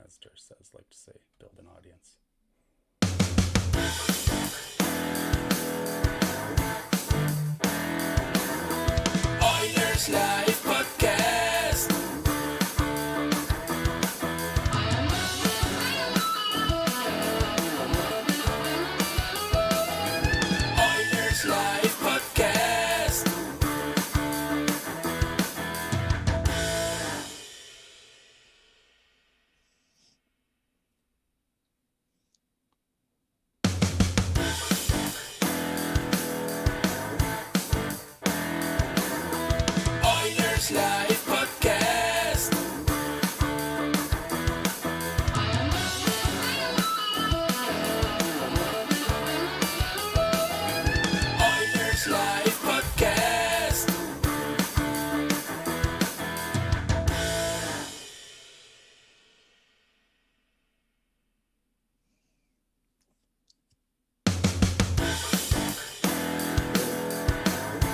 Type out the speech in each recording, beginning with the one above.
as Durst says, like to say, build an audience. Oilers Live Podcast. Oilers Live Podcast. Oilers Live Podcast. Oilers Live Podcast.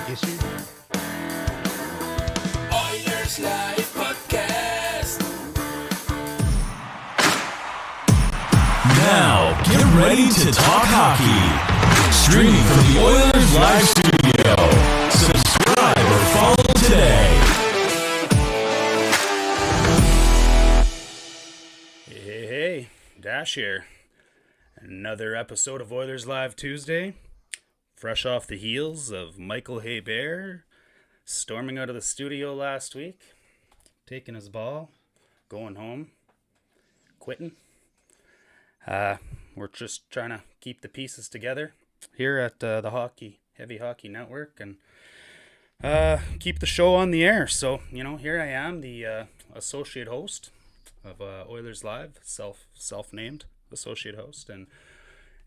Yes, sir. Oilers Live Podcast. Now, get ready to talk hockey. Streaming from the Oilers Live Studio. Subscribe or follow today. Hey, Dash here. Another episode of Oilers Live Tuesday. Fresh off the heels of Michael Hebert storming out of the studio last week, taking his ball, going home, quitting. We're just trying to keep the pieces together here at the Heavy Hockey Network and keep the show on the air. So, here I am, the associate host of Oilers Live, self-named associate host. And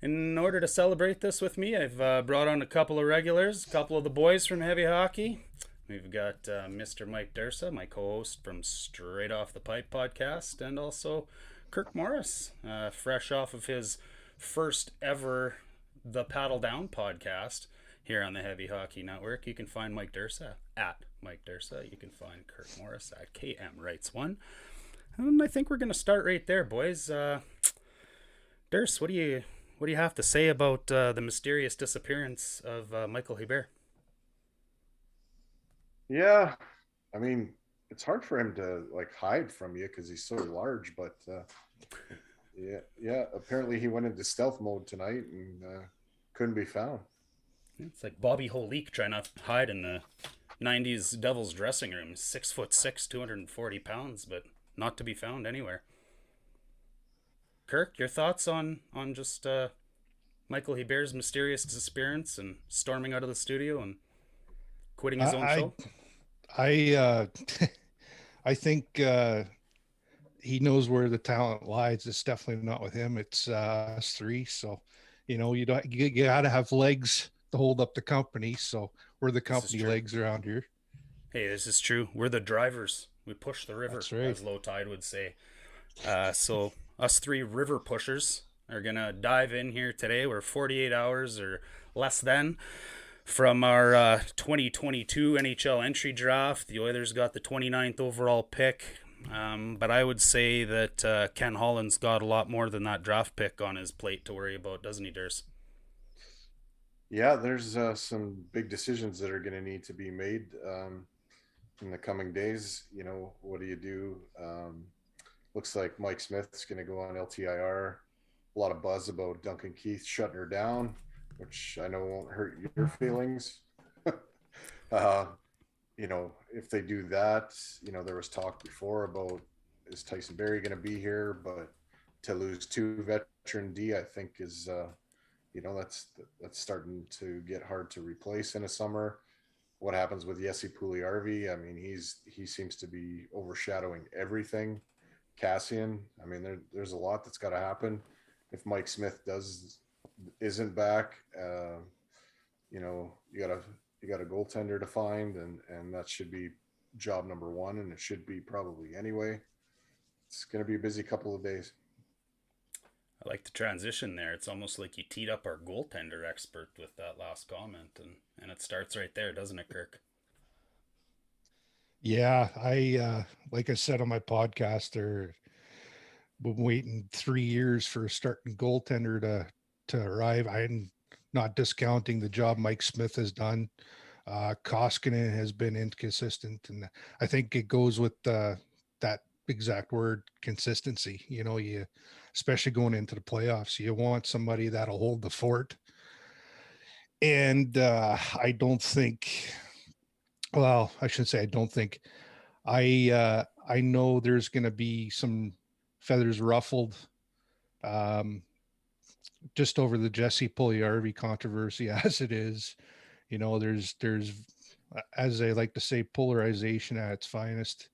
in order to celebrate this with me, I've brought on a couple of regulars, a couple of the boys from Heavy Hockey. We've got Mr. Mike Dursa, my co-host from Straight Off the Pipe podcast, and also Kirk Morris, fresh off of his first ever The Paddle Down podcast here on the Heavy Hockey Network. You can find Mike Dursa at Mike Dursa. You can find Kirk Morris at KM Writes One. And I think we're going to start right there, boys. Durs, what do you have to say about the mysterious disappearance of Michael Hebert? Yeah, I mean, it's hard for him to hide from you because he's so large. But yeah. Apparently, he went into stealth mode tonight and couldn't be found. It's like Bobby Holik trying to hide in the '90s Devils dressing room. 6'6", 240 pounds, but not to be found anywhere. Kirk, your thoughts on just Michael Hebert's mysterious disappearance and storming out of the studio and quitting his own show? I think he knows where the talent lies. It's definitely not with him. It's us three. So, you got to have legs to hold up the company. So we're the company legs around here. Hey, this is true. We're the drivers. We push the river, That's right. as Low Tide would say. So us three river pushers are going to dive in here today. We're 48 hours or less than from our 2022 NHL entry draft. The Oilers got the 29th overall pick. But I would say that Ken Holland's got a lot more than that draft pick on his plate to worry about, doesn't he, Durs? Yeah, there's some big decisions that are going to need to be made in the coming days. What do you do? Looks like Mike Smith's going to go on LTIR. A lot of buzz about Duncan Keith shutting her down, which I know won't hurt your feelings. If they do that, there was talk before about, is Tyson Barrie going to be here? But to lose two veteran D, I think is, that's starting to get hard to replace in a summer. What happens with Jesse Puljujärvi? I mean, he seems to be overshadowing everything. Cassian, I mean, there's a lot that's got to happen. If Mike Smith isn't back, you got a goaltender to find, and that should be job number one, and it should be probably anyway. It's going to be a busy couple of days. I like the transition there. It's almost like you teed up our goaltender expert with that last comment, and it starts right there, doesn't it, Kirk? Yeah, I like I said on my podcast, been waiting 3 years for a starting goaltender to arrive. I'm not discounting the job Mike Smith has done. Koskinen has been inconsistent, and I think it goes with that exact word, consistency. You especially going into the playoffs, you want somebody that'll hold the fort. And I don't think, well, I shouldn't say I don't think. I know there's going to be some feathers ruffled um, just over the Jesse Puljujärvi controversy as it is. There's as they like to say, polarization at its finest.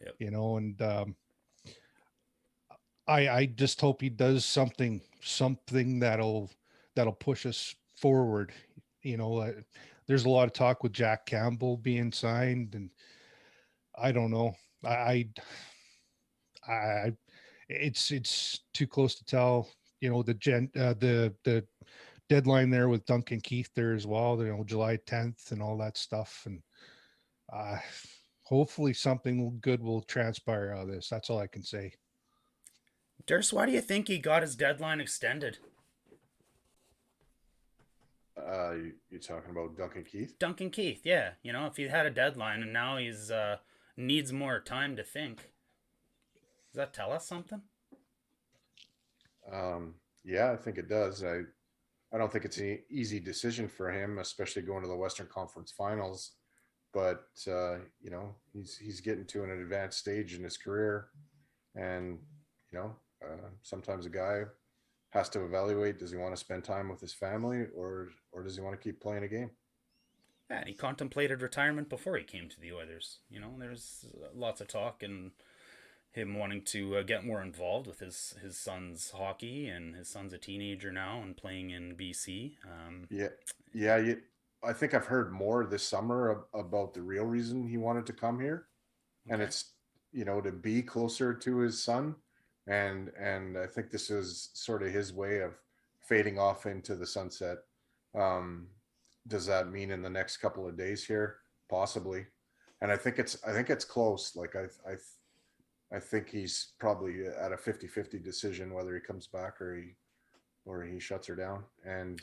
Yep. And I just hope he does something that'll push us forward. There's a lot of talk with Jack Campbell being signed, and I don't know. I it's too close to tell. The deadline there with Duncan Keith there as well. July 10th and all that stuff, and uh, hopefully something good will transpire out of this. That's all I can say. Durst, why do you think he got his deadline extended? You talking about Duncan Keith? Duncan Keith, yeah. If he had a deadline and now he's needs more time to think. Does that tell us something? Yeah, I think it does. I don't think it's an easy decision for him, especially going to the Western Conference Finals. But he's getting to an advanced stage in his career, and sometimes a guy has to evaluate: does he want to spend time with his family, or does he want to keep playing a game? Yeah, and he contemplated retirement before he came to the Oilers. There's lots of talk and him wanting to get more involved with his son's hockey, and his son's a teenager now and playing in BC. Yeah. I think I've heard more this summer about the real reason he wanted to come here, and it's to be closer to his son, and I think this is sort of his way of fading off into the sunset. Does that mean in the next couple of days here? Possibly, and I think it's close. Like I think he's probably at a 50-50 decision whether he comes back or he shuts her down. And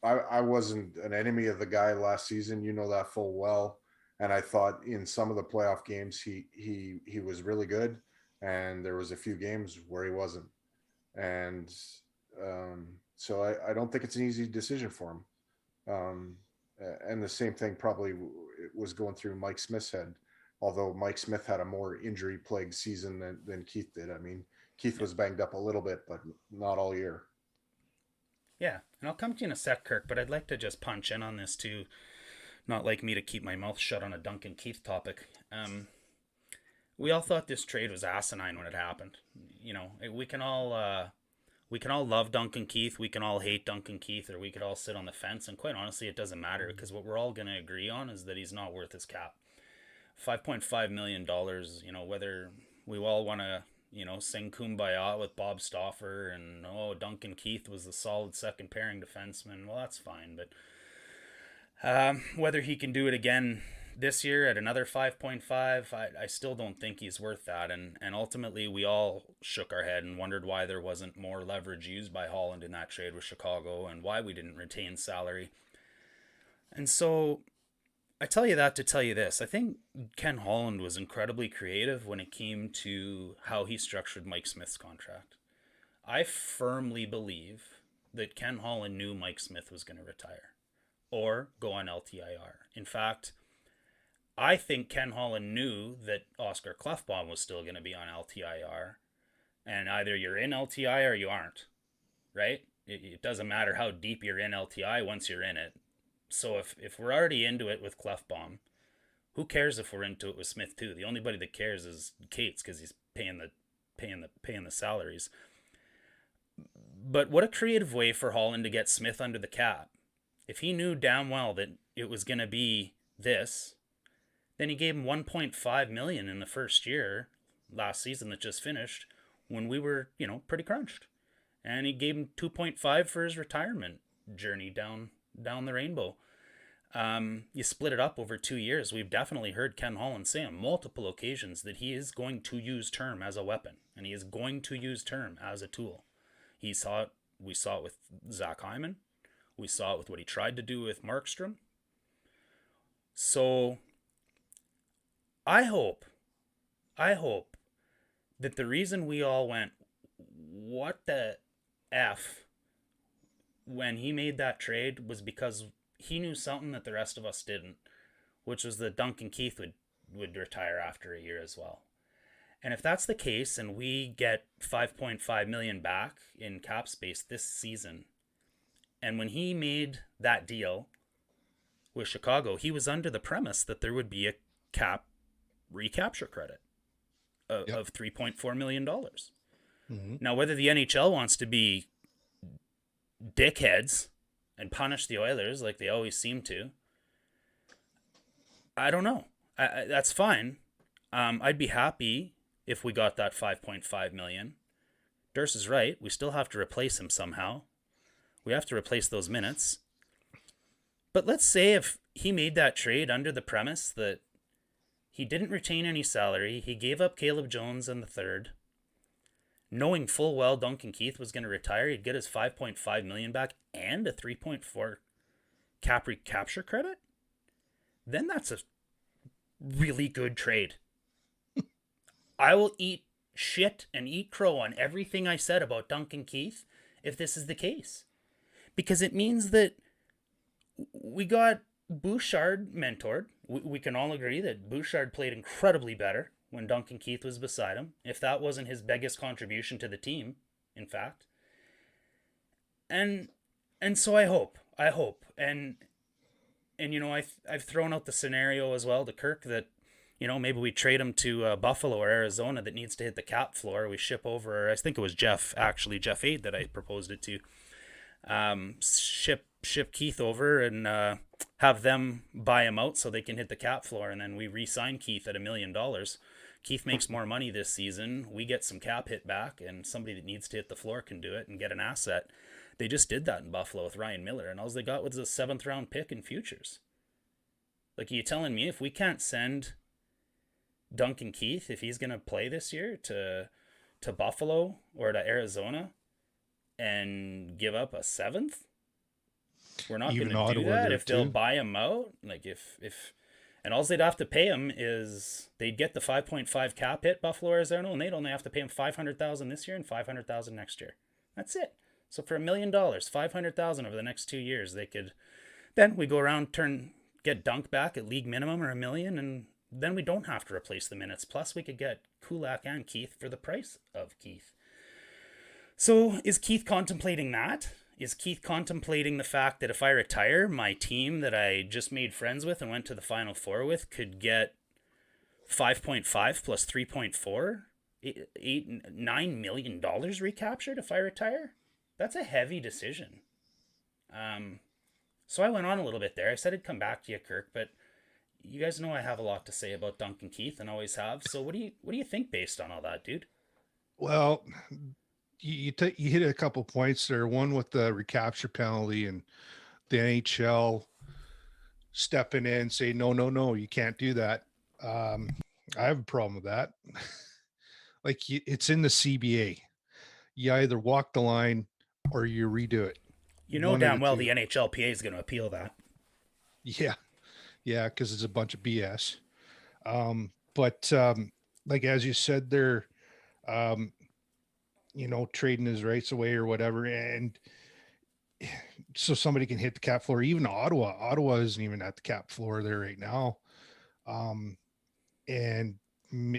I wasn't an enemy of the guy last season. That full well. And I thought in some of the playoff games he was really good, and there was a few games where he wasn't. And so I don't think it's an easy decision for him. And the same thing probably was going through Mike Smith's head. Although Mike Smith had a more injury-plagued season than Keith did. I mean, Keith was banged up a little bit, but not all year. Yeah, and I'll come to you in a sec, Kirk, but I'd like to just punch in on this too. Not like me to keep my mouth shut on a Duncan Keith topic. We all thought this trade was asinine when it happened. We can all love Duncan Keith, we can all hate Duncan Keith, or we could all sit on the fence. And quite honestly, it doesn't matter, because what we're all going to agree on is that he's not worth his cap. $5.5 million, whether we all want to, sing Kumbaya with Bob Stauffer and, Duncan Keith was the solid second pairing defenseman. Well, that's fine. But whether he can do it again this year at another 5.5, I still don't think he's worth that. And ultimately, we all shook our head and wondered why there wasn't more leverage used by Holland in that trade with Chicago, and why we didn't retain salary. And so I tell you that to tell you this. I think Ken Holland was incredibly creative when it came to how he structured Mike Smith's contract. I firmly believe that Ken Holland knew Mike Smith was going to retire or go on LTIR. In fact, I think Ken Holland knew that Oscar Klefbom was still going to be on LTIR, and either you're in LTI or you aren't, right? It doesn't matter how deep you're in LTI once you're in it. So if we're already into it with Klefbom, who cares if we're into it with Smith too? The only body that cares is Cates, because he's paying the salaries. But what a creative way for Holland to get Smith under the cap. If he knew damn well that it was going to be this, then he gave him $1.5 million in the first year, last season that just finished, when we were, pretty crunched. And he gave him $2.5 for his retirement journey down the rainbow. You split it up over 2 years. We've definitely heard Ken Holland say on multiple occasions that he is going to use term as a weapon, and he is going to use term as a tool. We saw it with Zach Hyman. We saw it with what he tried to do with Markstrom. So I hope that the reason we all went, what the F, when he made that trade was because he knew something that the rest of us didn't, which was that Duncan Keith would retire after a year as well. And if that's the case and we get $5.5 million back in cap space this season, and when he made that deal with Chicago, he was under the premise that there would be a cap recapture credit of $3.4 million. Mm-hmm. Now, whether the NHL wants to be dickheads and punish the Oilers like they always seem to, I don't know. That's fine. I'd be happy if we got that $5.5 million. Durst is right. We still have to replace him somehow. We have to replace those minutes. But let's say if he made that trade under the premise that he didn't retain any salary, he gave up Caleb Jones in the third, knowing full well Duncan Keith was going to retire, he'd get his $5.5 million back and a 3.4 cap recapture credit, then that's a really good trade. I will eat shit and eat crow on everything I said about Duncan Keith if this is the case. Because it means that we got Bouchard mentored. We can all agree that Bouchard played incredibly better when Duncan Keith was beside him, if that wasn't his biggest contribution to the team, in fact. And so I hope, and you know, I've thrown out the scenario as well to Kirk that, you know, maybe we trade him to Buffalo or Arizona that needs to hit the cap floor. We ship over, I think it was Jeff Aid that I proposed it to. Ship Keith over and have them buy him out so they can hit the cap floor, and then we re-sign Keith at $1 million. Keith makes more money this season. We get some cap hit back, and somebody that needs to hit the floor can do it and get an asset. They just did that in Buffalo with Ryan Miller, and all they got was a 7th round pick in futures. Like, are you telling me if we can't send Duncan Keith, if he's going to play this year, to Buffalo or to Arizona and give up a 7th? We're not going to do that if they'll buy him out. Like, if and all they'd have to pay him is they'd get the 5.5 cap hit, Buffalo, Arizona, and they'd only have to pay him $500,000 this year and $500,000 next year. That's it. So for $1 million, $500,000 over the next 2 years, they could. Then we go around, get Dunk back at league minimum or $1 million, and then we don't have to replace the minutes. Plus, we could get Kulak and Keith for the price of Keith. So is Keith contemplating that? Is Keith contemplating the fact that if I retire, my team that I just made friends with and went to the Final Four with could get 5.5 plus 3.4, $9 million recaptured if I retire? That's a heavy decision. So I went on a little bit there. I said I'd come back to you, Kirk, but you guys know I have a lot to say about Duncan Keith and always have. So what do you think based on all that, dude? Well, you hit a couple points there. One with the recapture penalty and the NHL stepping in and say, no, you can't do that. I have a problem with that. Like, it's in the CBA. You either walk the line or you redo it. You know damn well the NHLPA is going to appeal that. Yeah, because it's a bunch of BS. But like as you said there, you know, trading his rights away or whatever, and so somebody can hit the cap floor. Even Ottawa isn't even at the cap floor there right now. And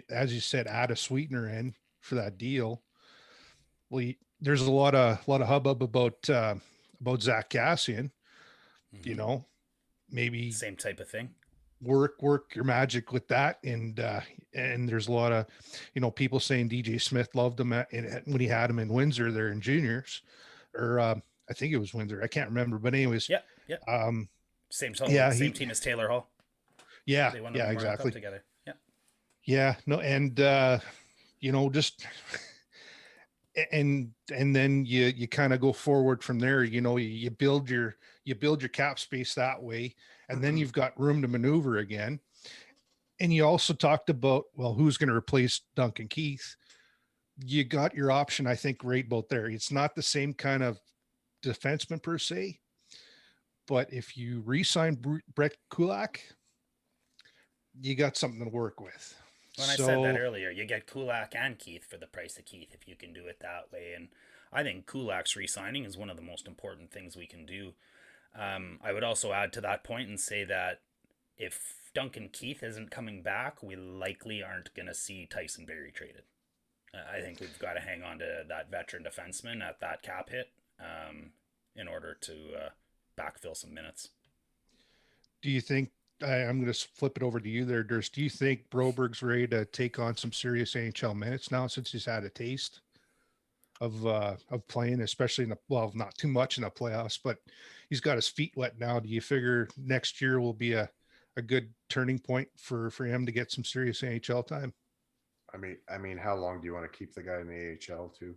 as you said, add a sweetener in for that deal. Well, there's a lot of hubbub about Zach Cassian. Mm-hmm. You know, maybe same type of thing. Work your magic with that, and there's a lot of, you know, people saying DJ Smith loved him when he had him in Windsor there in juniors, or I think it was Windsor. I can't remember, but anyways, yeah. Same team as Taylor Hall. Yeah, they won the exactly. Cup together. Yeah, no, and you know, just and then you kind of go forward from there. You know, you build your cap space that way, and then you've got room to maneuver again. And you also talked about, well, who's going to replace Duncan Keith? You got your option, I think, right about there. It's not the same kind of defenseman per se, but if you re-sign Brett Kulak, you got something to work with. When I said that earlier, you get Kulak and Keith for the price of Keith if you can do it that way. And I think Kulak's re-signing is one of the most important things we can do. I would also add to that point and say that if Duncan Keith isn't coming back, we likely aren't going to see Tyson Barrie traded. I think we've got to hang on to that veteran defenseman at that cap hit in order to backfill some minutes. Do you think, I'm going to flip it over to you there, Durst, do you think Broberg's ready to take on some serious NHL minutes now since he's had a taste of playing, especially in the, well, not too much in the playoffs, but he's got his feet wet now? Do you figure next year will be a good turning point for him to get some serious NHL time? I mean, how long do you want to keep the guy in the AHL too?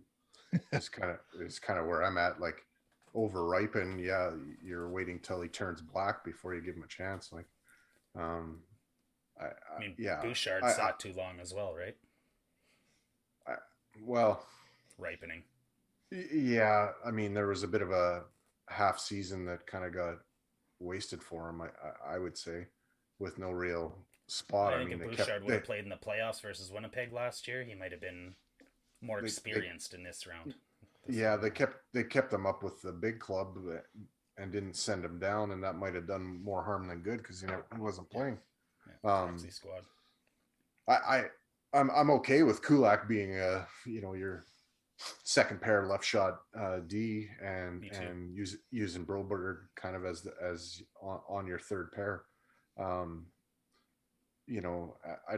It's kind of where I'm at. Like, over ripen, yeah, you're waiting till he turns black before you give him a chance. Like, I mean, yeah, Bouchard sat too long as well, right? Well, ripening. Yeah, I mean, there was a bit of a half season that kind of got wasted for him. I would say, with no real spot. I think if Bouchard would have played in the playoffs versus Winnipeg last year, he might have been more experienced in this round. Yeah, they kept him up with the big club and didn't send him down, and that might have done more harm than good because he wasn't playing. Taxi squad. I'm okay with Kulak being your second pair left shot D and using Broberg kind of as on your third pair. I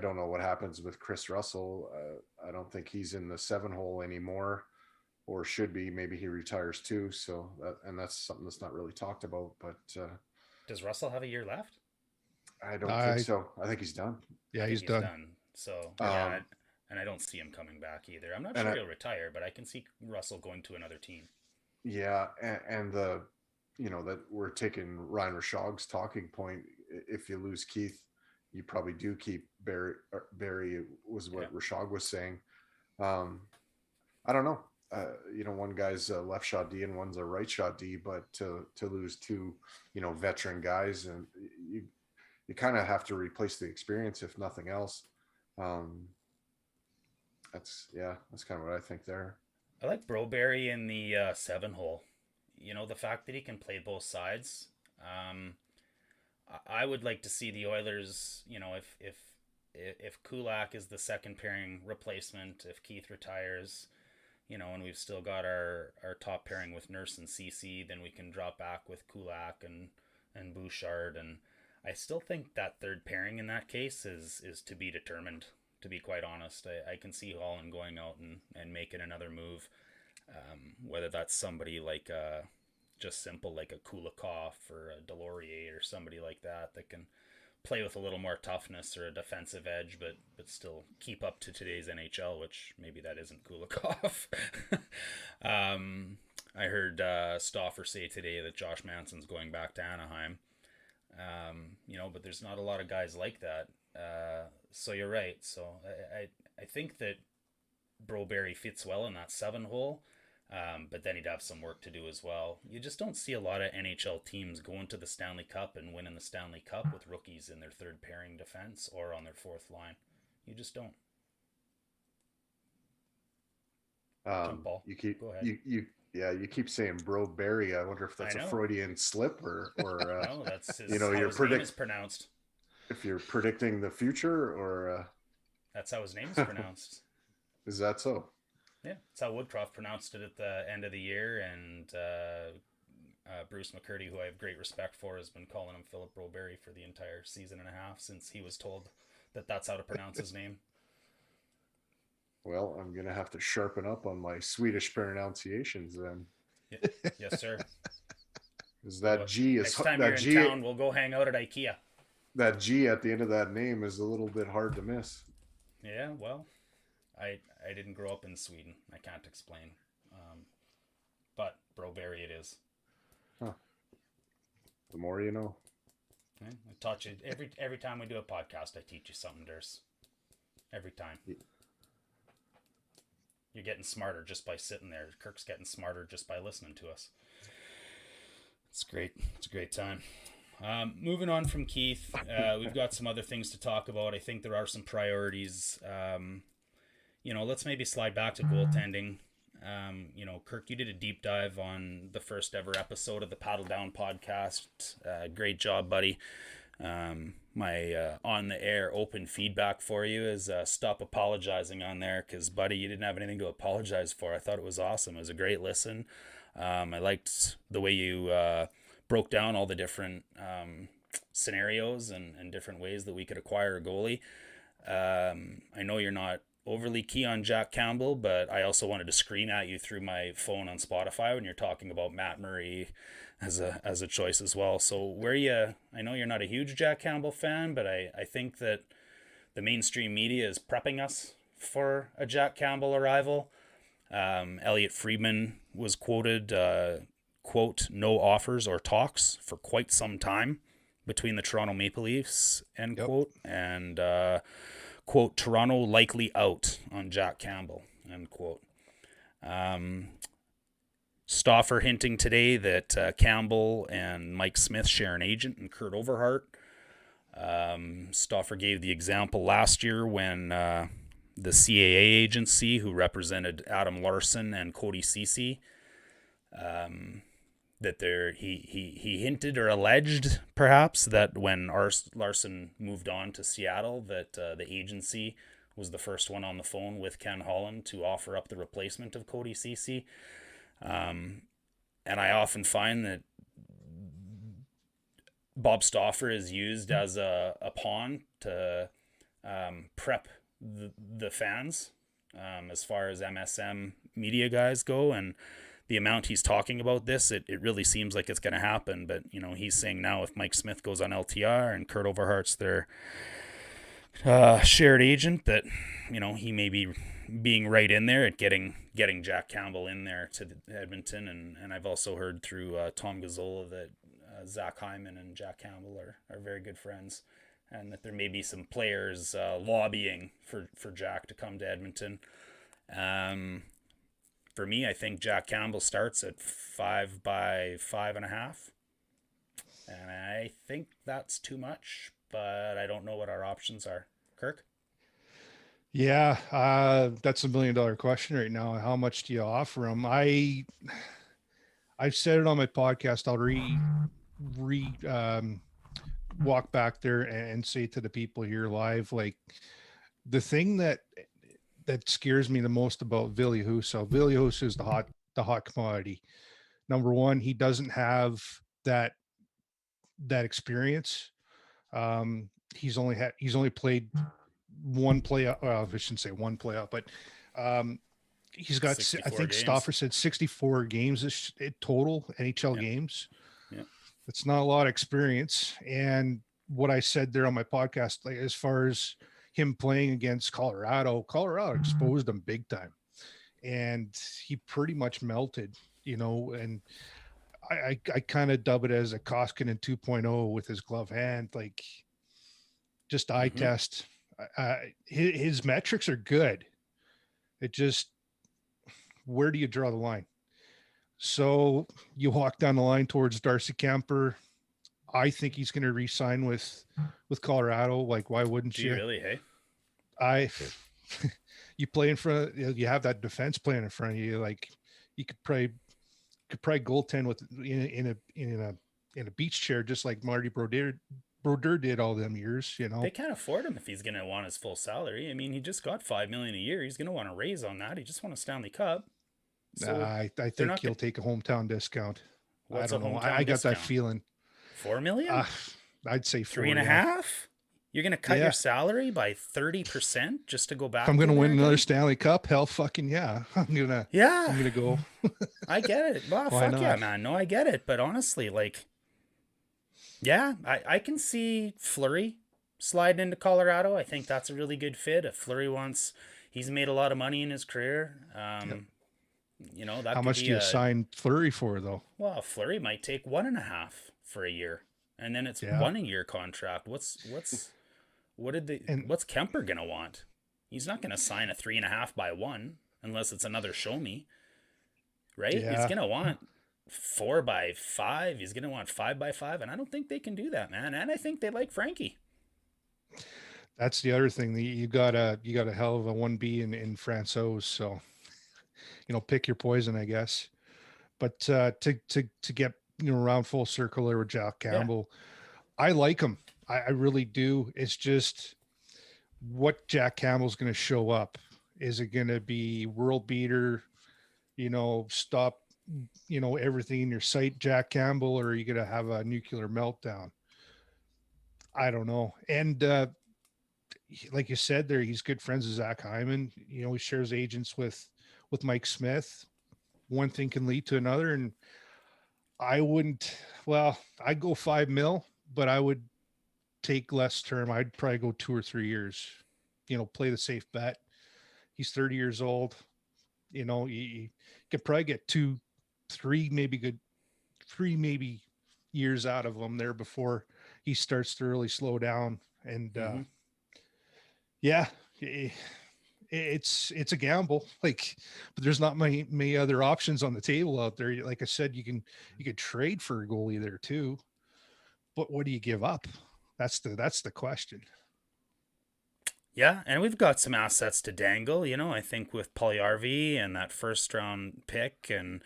don't know what happens with Chris Russell. I don't think he's in the 7-hole anymore, or should be. Maybe he retires too. So that's something that's not really talked about. But does Russell have a year left? I don't think so. I think he's done. Yeah, he's done. So yeah, and I don't see him coming back either. I'm not sure he'll retire, but I can see Russell going to another team. Yeah, and that we're taking Ryan Rashog's talking point. If you lose Keith, you probably do keep Barrie. Barrie was what Rashog was saying. I don't know. One guy's a left shot D and one's a right shot D, but to lose two, veteran guys, and you kind of have to replace the experience if nothing else. That's kind of what I think there. I like Broberry in the 7-hole. The fact that he can play both sides. I would like to see the Oilers, if Kulak is the second pairing replacement, if Keith retires, and we've still got our top pairing with Nurse and CC, then we can drop back with Kulak and Bouchard. And I still think that third pairing in that case is to be determined, to be quite honest. I can see Holland going out and making another move, whether that's somebody like just simple like a Kulikov or a Delorier or somebody like that can play with a little more toughness or a defensive edge, but still keep up to today's NHL, which maybe that isn't Kulikov. I heard Stauffer say today that Josh Manson's going back to Anaheim. But there's not a lot of guys like that. So you're right. So I think that Broberry fits well in that 7-hole. But then he'd have some work to do as well. You just don't see a lot of NHL teams going to the Stanley Cup and winning the Stanley Cup with rookies in their third pairing defense or on their fourth line. You just don't. Ball. Go ahead. You keep saying Broberry. I wonder if that's a Freudian slip or no, that's his, how his name is pronounced. If you're predicting the future, or that's how his name is pronounced. Is that so? Yeah, that's how Woodcroft pronounced it at the end of the year, and Bruce McCurdy, who I have great respect for, has been calling him Philip Broberry for the entire season and a half since he was told that that's how to pronounce his name. Well, I'm going to have to sharpen up on my Swedish pronunciations then. Yeah. Yes, sir. Is that G is next time that you're in town, we'll go hang out at IKEA. That G at the end of that name is a little bit hard to miss. Yeah, well, I didn't grow up in Sweden. I can't explain. But Broberry it is. Huh. The more you know. Okay. I taught you every time we do a podcast. I teach you something, Durs. Every time. You're getting smarter just by sitting there. Kirk's getting smarter just by listening to us. It's great. It's a great time. Moving on from Keith, we've got some other things to talk about. I think there are some priorities. Let's maybe slide back to goaltending. Kirk, you did a deep dive on the first ever episode of the Paddle Down podcast. Great job, buddy. My on the air open feedback for you is stop apologizing on there, because, buddy, you didn't have anything to apologize for. I thought it was awesome. It was a great listen. I liked the way you broke down all the different scenarios and different ways that we could acquire a goalie. I know you're not overly key on Jack Campbell, but I also wanted to scream at you through my phone on Spotify when you're talking about Matt Murray as a choice as well. So I know you're not a huge Jack Campbell fan, but I think that the mainstream media is prepping us for a Jack Campbell arrival. Elliot Friedman was quoted, quote, "no offers or talks for quite some time between the Toronto Maple Leafs," end quote, and quote, "Toronto likely out on Jack Campbell," end quote. Stauffer hinting today that Campbell and Mike Smith share an agent in Kurt Overhart. Stauffer gave the example last year when the CAA agency, who represented Adam Larson and Cody Ceci, that he hinted or alleged perhaps that when Larson moved on to Seattle, that the agency was the first one on the phone with Ken Holland to offer up the replacement of Cody Ceci. And I often find that Bob Stauffer is used as a pawn to prep the fans as far as MSM media guys go, and the amount he's talking about this, it really seems like it's going to happen. But he's saying now if Mike Smith goes on LTR and Kurt Overhart's their shared agent, that he may be being right in there at getting Jack Campbell in there to Edmonton. And I've also heard through Tom Gazzola that Zach Hyman and Jack Campbell are very good friends, and that there may be some players lobbying for Jack to come to Edmonton. For me, I think Jack Campbell starts at 5 by 5.5. And I think that's too much, but I don't know what our options are. Kirk? Yeah, that's $1 million question right now. How much do you offer him? I've said it on my podcast. I'll walk back there and say to the people here live, like, the thing that scares me the most about Ville Husso is the hot commodity. Number one, he doesn't have that experience. He's only played one playoff. Well, I shouldn't say one playoff, but he's got, I think games. Stauffer said 64 games total NHL games. Yeah. That's not a lot of experience. And what I said there on my podcast, like, as far as him playing against Colorado exposed him big time, and he pretty much melted, and I kind of dub it as a Koskinen 2.0 with his glove hand, like just eye test. His metrics are good. It just, where do you draw the line? So you walk down the line towards Darcy Kemper. I think he's going to re-sign with Colorado. Like, why wouldn't you? Really? Hey, you play in front. You have that defense playing in front of you. Like, you could probably goaltend with in a beach chair, just like Marty Brodeur did all them years. They can't afford him if he's going to want his full salary. I mean, he just got $5 million a year. He's going to want to raise on that. He just won a Stanley Cup. So I think he'll take a hometown discount. What's I don't know. I got that feeling. $4 million? I'd say 3.5. You're gonna cut your salary by 30% just to go back. If I'm gonna win another Stanley Cup, hell, fucking yeah, I'm gonna go. I get it. Well, fuck yeah, man. No, I get it. But honestly, like, yeah, I can see Fleury sliding into Colorado. I think that's a really good fit. If Fleury he's made a lot of money in his career. That. How much do you sign Fleury for, though? Well, Fleury might take 1.5 for a year and then it's Yeah. 1 year contract. And what's Kemper gonna want? He's not gonna sign a 3.5 by 1 unless it's another show me, right? He's yeah, gonna want 4 by 5. He's gonna want 5 by 5, and I don't think they can do that, man. And I think they like Frankie. that's the other thing. You got a hell of a 1B in Francois, so pick your poison, I guess. But to get around full circle there with Jack Campbell, I like him. I really do. It's just what Jack Campbell's going to show up. Is it going to be world beater? Stop. Everything in your sight, Jack Campbell, or are you going to have a nuclear meltdown? I don't know. And like you said, there he's good friends with Zach Hyman. He shares agents with Mike Smith. One thing can lead to another, and I wouldn't. Well, I'd go $5 million, but I would take less term. I'd probably go 2 or 3 years. Play the safe bet. He's 30 years old. You could probably get 2, 3, maybe years out of him there before he starts to really slow down. And yeah, it's a gamble. But there's not many other options on the table out there. Like I said, you could trade for a goalie there too, but what do you give up? That's the question. Yeah, and we've got some assets to dangle, I think with Puljujärvi and that first round pick and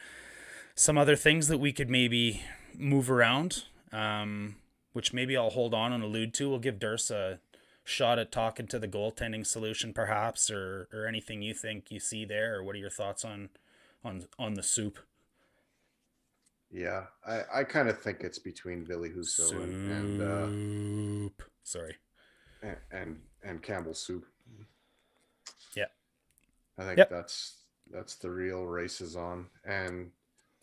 some other things that we could maybe move around, which maybe I'll hold on and allude to. We'll give Durst a shot at talking to the goaltending solution perhaps, or anything you think you see there, or what are your thoughts on the soup? Yeah, I kind of think it's between Billy Husso and Sorry. and Campbell Soup. Yeah. I think Yep. that's the real race is on. And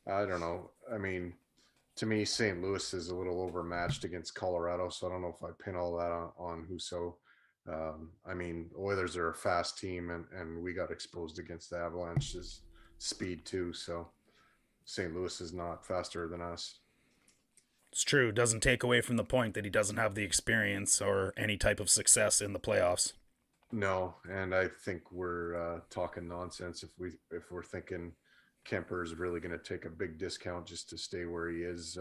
I don't know. I mean, to me, St. Louis is a little overmatched against Colorado, so I don't know if I pin all that on Husso. I mean, Oilers are a fast team, and we got exposed against the Avalanche's speed too. So St. Louis is not faster than us. It's true. Doesn't take away from the point that he doesn't have the experience or any type of success in the playoffs. No, and I think we're talking nonsense if we're thinking Kemper is really going to take a big discount just to stay where he is.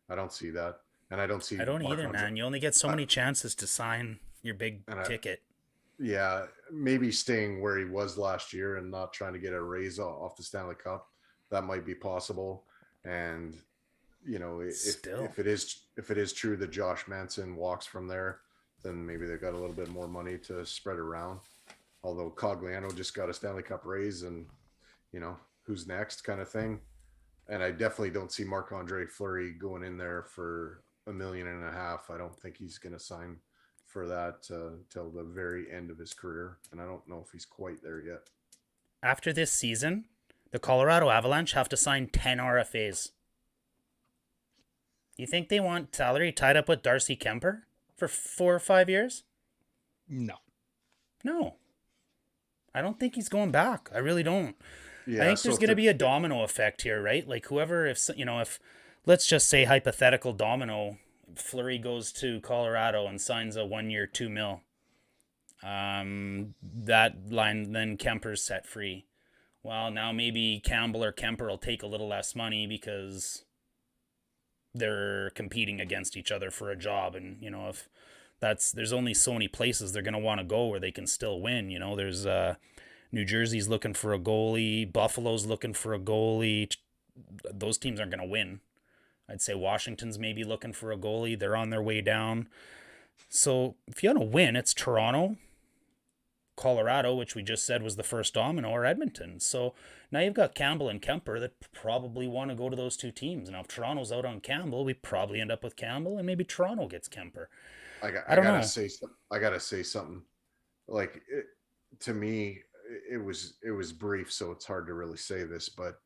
I don't see that, and I don't see. I don't either, Marc-Andre- man. You only get so many chances to sign your big ticket. Yeah, maybe staying where he was last year and not trying to get a raise off the Stanley Cup. That might be possible, and if it is true that Josh Manson walks from there, then maybe they've got a little bit more money to spread around. Although Cogliano just got a Stanley Cup raise, and who's next kind of thing. And I definitely don't see Marc-Andre Fleury going in there for $1.5 million. I don't think he's going to sign for that till the very end of his career, and I don't know if he's quite there yet. After this season, the Colorado Avalanche have to sign 10 RFAs. You think they want salary tied up with Darcy Kemper for 4 or 5 years? No. I don't think he's going back. I really don't. Yeah, I think there's going to be a domino effect here, right? Like whoever, if let's just say hypothetical domino, Fleury goes to Colorado and signs a 1 year, $2 million. That line, then Kemper's set free. Well, now maybe Campbell or Kemper will take a little less money because they're competing against each other for a job. And, if there's only so many places they're going to want to go where they can still win. There's New Jersey's looking for a goalie. Buffalo's looking for a goalie. Those teams aren't going to win. I'd say Washington's maybe looking for a goalie. They're on their way down. So if you want to win, it's Toronto, Colorado, which we just said was the first domino, or Edmonton. So now you've got Campbell and Kemper that probably want to go to those two teams. Now if Toronto's out on Campbell, we probably end up with Campbell, and maybe Toronto gets Kemper. I gotta say something. Like to me, it was brief, so it's hard to really say this, but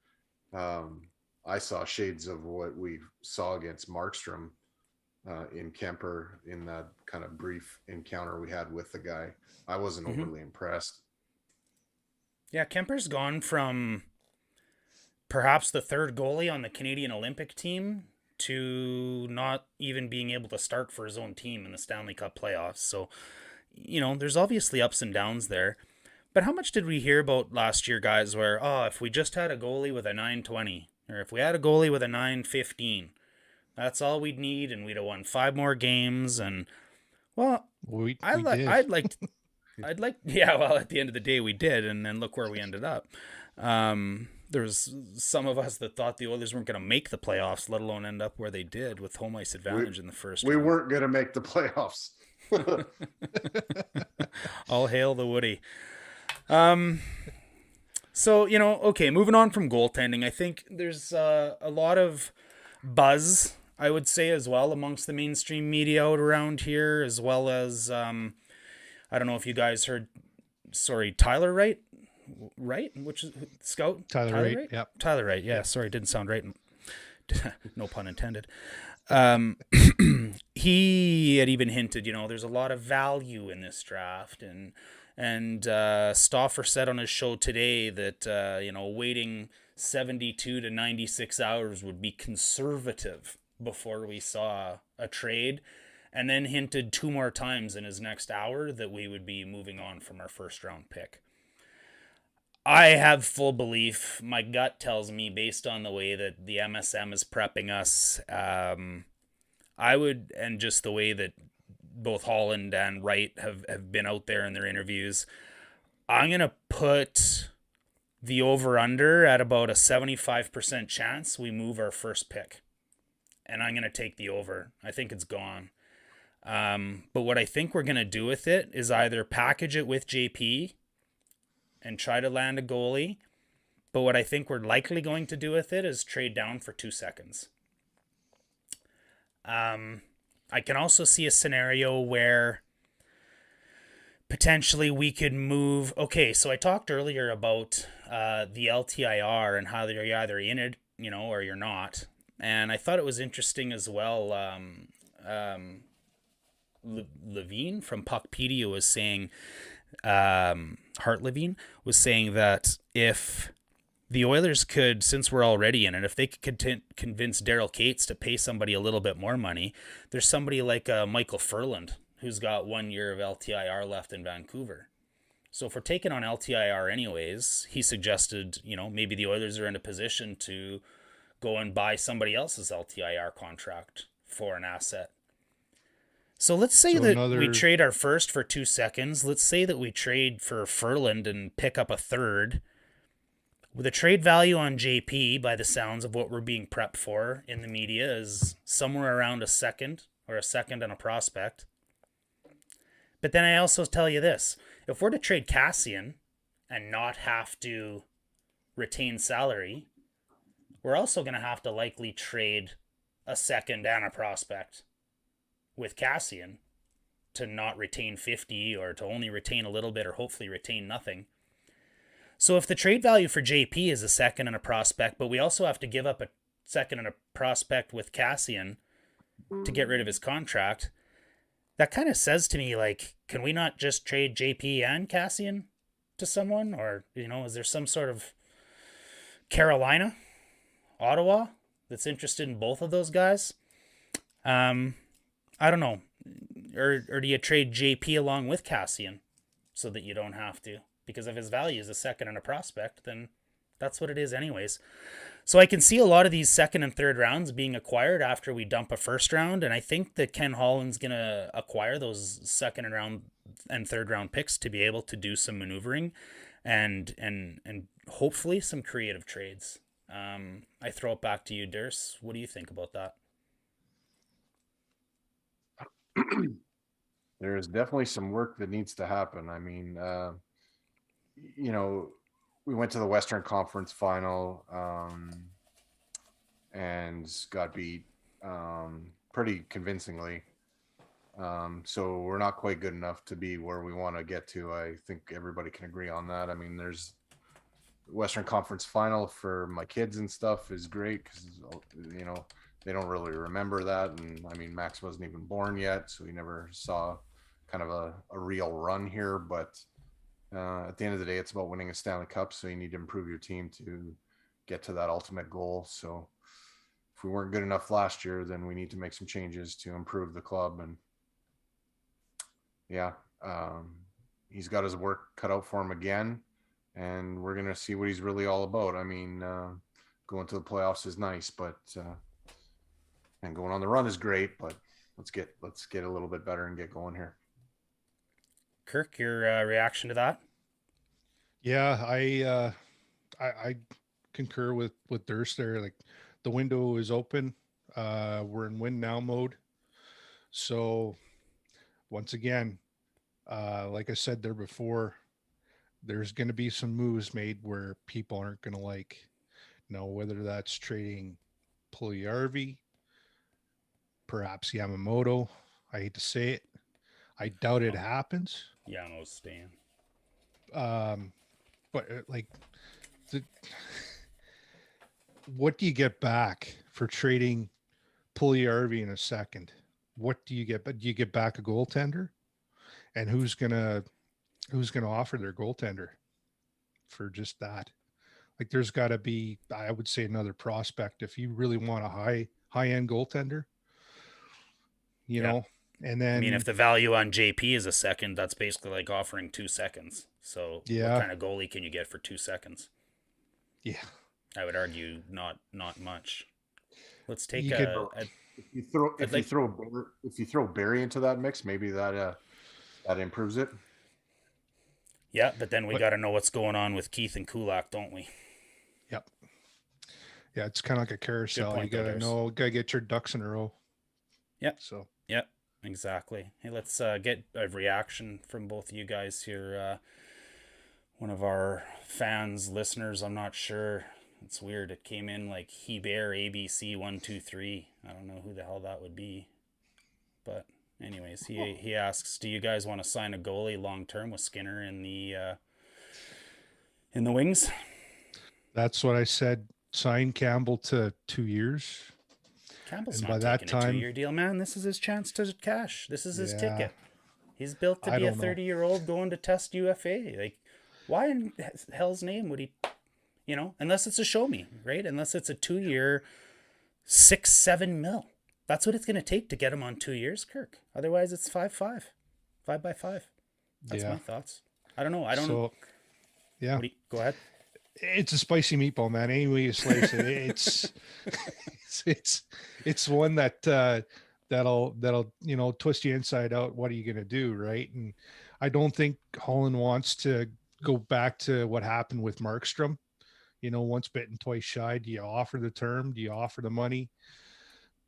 I saw shades of what we saw against Markstrom in Kemper in that kind of brief encounter we had with the guy. I wasn't overly impressed. Yeah, Kemper's gone from perhaps the third goalie on the Canadian Olympic team to not even being able to start for his own team in the Stanley Cup playoffs. So, there's obviously ups and downs there. But how much did we hear about last year, guys, where, if we just had a goalie with a 920, or if we had a goalie with a 915, that's all we'd need, and we'd have won 5 more games. And, well, We did. I'd like, yeah, well, at the end of the day, we did, and then look where we ended up. There was some of us that thought the Oilers weren't going to make the playoffs, let alone end up where they did with home ice advantage in the first We round. weren't going to make the playoffs. All hail the Woody. So, okay, moving on from goaltending, I think there's a lot of buzz, I would say, as well, amongst the mainstream media out around here, as well as, I don't know if you guys heard, Tyler Wright? Which is Scout? Tyler Wright? Yep. Tyler Wright, yeah, sorry, didn't sound right. No pun intended. He had even hinted, there's a lot of value in this draft, and Stauffer said on his show today that waiting 72 to 96 hours would be conservative before we saw a trade, and then hinted 2 more times in his next hour that we would be moving on from our first round pick. I have full belief. My gut tells me, based on the way that the MSM is prepping us, I would, and just the way that both Holland and Wright have been out there in their interviews, I'm going to put the over-under at about a 75% chance we move our first pick. And I'm going to take the over. I think it's gone. But what I think we're going to do with it is either package it with JP and try to land a goalie. But what I think we're likely going to do with it is trade down for 2 seconds. I can also see a scenario where potentially we could move. Okay, so I talked earlier about the LTIR and how you're either in it, or you're not. And I thought it was interesting as well. Levine from Puckpedia was saying, Hart Levine was saying that if the Oilers could, since we're already in it, if they could convince Daryl Cates to pay somebody a little bit more money, there's somebody like Michael Furland who's got 1 year of LTIR left in Vancouver. So if we're taking on LTIR anyways, he suggested, maybe the Oilers are in a position to go and buy somebody else's LTIR contract for an asset. So let's say we trade our first for 2 seconds. Let's say that we trade for Furland and pick up a third. With a trade value on JP, by the sounds of what we're being prepped for in the media, is somewhere around a second and a prospect. But then I also tell you this. If we're to trade Cassian and not have to retain salary, we're also going to have to likely trade a second and a prospect with Cassian to not retain 50 or to only retain a little bit or hopefully retain nothing. So if the trade value for JP is a second and a prospect, but we also have to give up a second and a prospect with Cassian to get rid of his contract, that kind of says to me, can we not just trade JP and Cassian to someone? Or, is there some sort of Carolina, Ottawa that's interested in both of those guys? I don't know. Or do you trade JP along with Cassian so that you don't have to? Because if his value is a second and a prospect, then that's what it is anyways. So I can see a lot of these second and third rounds being acquired after we dump a first round, and I think that Ken Holland's going to acquire those second and third round picks to be able to do some maneuvering and hopefully some creative trades. I throw it back to you, Durs. What do you think about that? There is definitely some work that needs to happen. I mean, we went to the Western Conference final and got beat pretty convincingly. So we're not quite good enough to be where we want to get to. I think everybody can agree on that. I mean, there's Western Conference final for my kids and stuff is great because, they don't really remember that. And I mean, Max wasn't even born yet, so he never saw kind of a real run here. But at the end of the day, it's about winning a Stanley Cup. So you need to improve your team to get to that ultimate goal. So if we weren't good enough last year, then we need to make some changes to improve the club. And yeah, he's got his work cut out for him again, and we're gonna see what he's really all about. I mean, going to the playoffs is nice, but and going on the run is great, but let's get a little bit better and get going here. Kirk, your reaction to that? Yeah, I concur with Durst there. Like, the window is open. We're in win now mode. So once again, like I said there before, there's going to be some moves made where people aren't going to like. Now, whether that's trading Puljujärvi, perhaps Yamamoto. I hate to say it. I doubt it happens. Yano's staying. But like, what do you get back for trading Puljujärvi in a second? What do you get? But do you get back a goaltender? And who's gonna offer their goaltender for just that? Like, there's got to be, I would say, another prospect if you really want a high end goaltender. You know, and then I mean, if the value on JP is a second, that's basically like offering 2 seconds. So what kind of goalie can you get for 2 seconds? Yeah, I would argue not much. Let's take if you throw Barry into that mix, maybe that improves it. Yeah, but then we got to know what's going on with Keith and Kulak, don't we? Yep. Yeah, it's kind of like a carousel. You got to get your ducks in a row. Yep. So. Yep. Exactly. Hey, let's get a reaction from both of you guys here. One of our fans, listeners, I'm not sure. It's weird. It came in like Hebert ABC123. I don't know who the hell that would be. But anyways, he asks, do you guys want to sign a goalie long term with Skinner in the wings? That's what I said. Sign Campbell to 2 years. Campbell's not taking a 2-year deal, man. This is his chance to cash. This is his ticket. He's built to be a 30-year-old going to test UFA. Like, why in hell's name would he, unless it's a show me, right? Unless it's a 2-year, 6-7 mil. That's what it's going to take to get him on 2 years, Kirk. Otherwise, it's 5-5. 5x5. That's my thoughts. I don't know. So, yeah. Go ahead. It's a spicy meatball, man. Any way you slice it, it's one that'll twist you inside out. What are you gonna do, right? And I don't think Holland wants to go back to what happened with Markstrom. Once bitten, twice shy. Do you offer the term? Do you offer the money?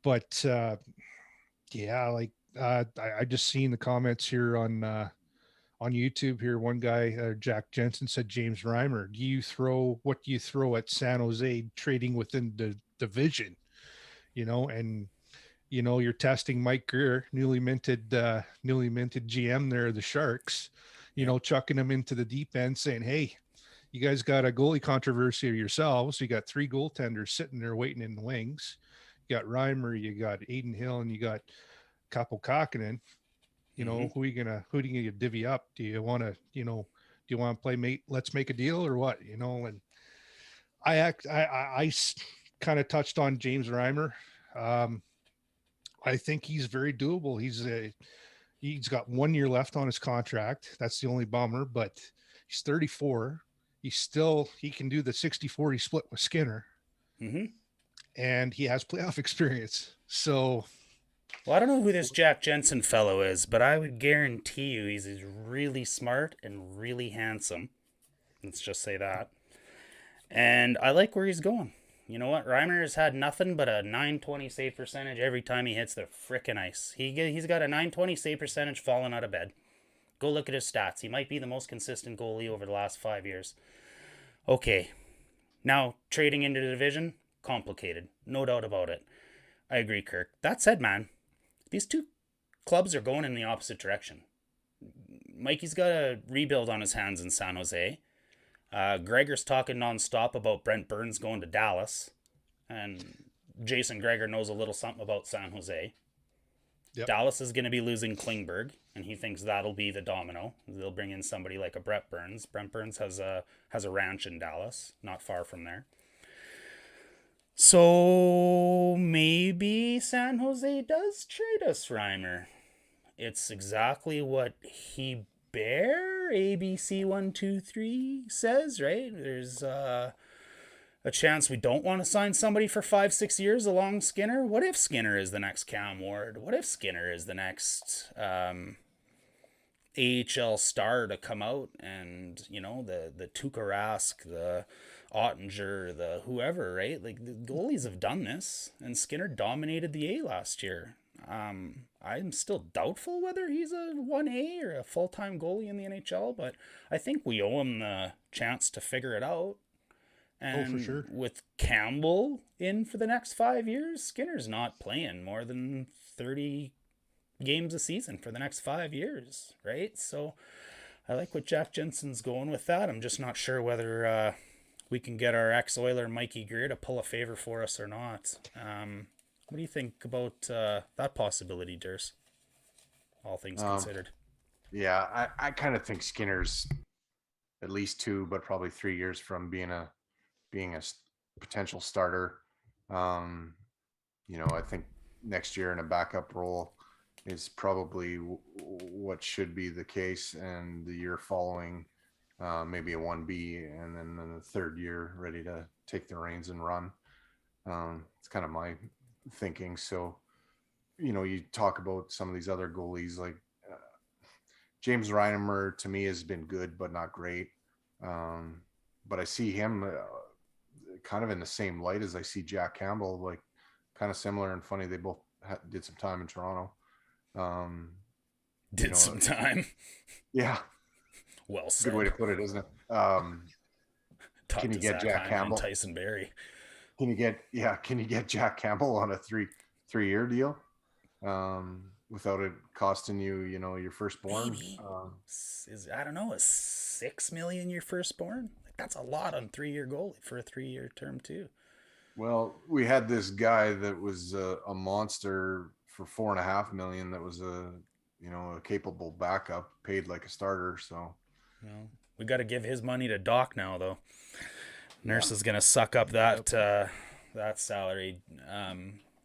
But I just seen the comments here on YouTube here. One guy, Jack Jensen, said James Reimer. What do you throw at San Jose trading within the division? And you're testing Mike Greer, newly minted GM there, the Sharks, chucking him into the deep end, saying, hey, you guys got a goalie controversy yourselves. You got 3 goaltenders sitting there waiting in the wings. You got Reimer, you got Aiden Hill, and you got Kaapo Kähkönen. Who are you gonna divvy up? Do you want to play let's make a deal or what? And I kind of touched on James Reimer. I think he's very doable. He's got 1 year left on his contract. That's the only bummer, but he's 34. He can do the 60-40 split with Skinner. Mm-hmm. And he has playoff experience. So, well, I don't know who this Jack Jensen fellow is, but I would guarantee you he's really smart and really handsome. Let's just say that. And I like where he's going. You know what? Reimer has had nothing but a .920 save percentage every time he hits the frickin' ice. He's got a .920 save percentage falling out of bed. Go look at his stats. He might be the most consistent goalie over the last 5 years. Okay. Now, trading into the division, complicated. No doubt about it. I agree, Kirk. That said, man, these two clubs are going in the opposite direction. Mikey's got a rebuild on his hands in San Jose. Gregor's talking nonstop about Brent Burns going to Dallas. And Jason Gregor knows a little something about San Jose. Yep. Dallas is going to be losing Klingberg, and he thinks that'll be the domino. They'll bring in somebody like a Brent Burns. Brent Burns has a ranch in Dallas, not far from there. So maybe San Jose does trade us Reimer. It's exactly what Hebert, ABC123 says, right? There's a chance we don't want to sign somebody for 5-6 years along Skinner. What if Skinner is the next Cam Ward? What if Skinner is the next AHL star to come out, and the Tuukka Rask, the Ottinger, the whoever, right? Like, the goalies have done this, and Skinner dominated the A last year. I'm still doubtful whether he's a 1A or a full-time goalie in the NHL, but I think we owe him the chance to figure it out. And for sure. with Campbell in for the next 5 years, Skinner's not playing more than 30 games a season for the next 5 years, right? So I like what Jack Jensen's going with that. I'm just not sure whether we can get our ex-Oiler Mikey Greer to pull a favor for us or not. What do you think about that possibility, Durs? All things considered. Yeah, I kind of think Skinner's at least 2, but probably 3 years from being a potential starter. I think next year in a backup role is probably what should be the case, and the year following maybe a 1B, and then the third year ready to take the reins and run. It's kind of my thinking. So, you talk about some of these other goalies, like James Reimer to me has been good, but not great. But I see him kind of in the same light as I see Jack Campbell, like kind of similar and funny. They both did some time in Toronto. Some time. Yeah. Well said. Good way to put it, isn't it? Can you get Jack Campbell? Tyson Barrie. Can you get Jack Campbell on a three-year deal without it costing you, your firstborn? Maybe. I don't know, is $6 million your firstborn? Like, that's a lot on 3-year goalie for a 3-year term too. Well, we had this guy that was a monster for $4.5 million. That was a capable backup, paid like a starter. So, we got to give his money to Doc now, though. Nurse is gonna suck up that salary.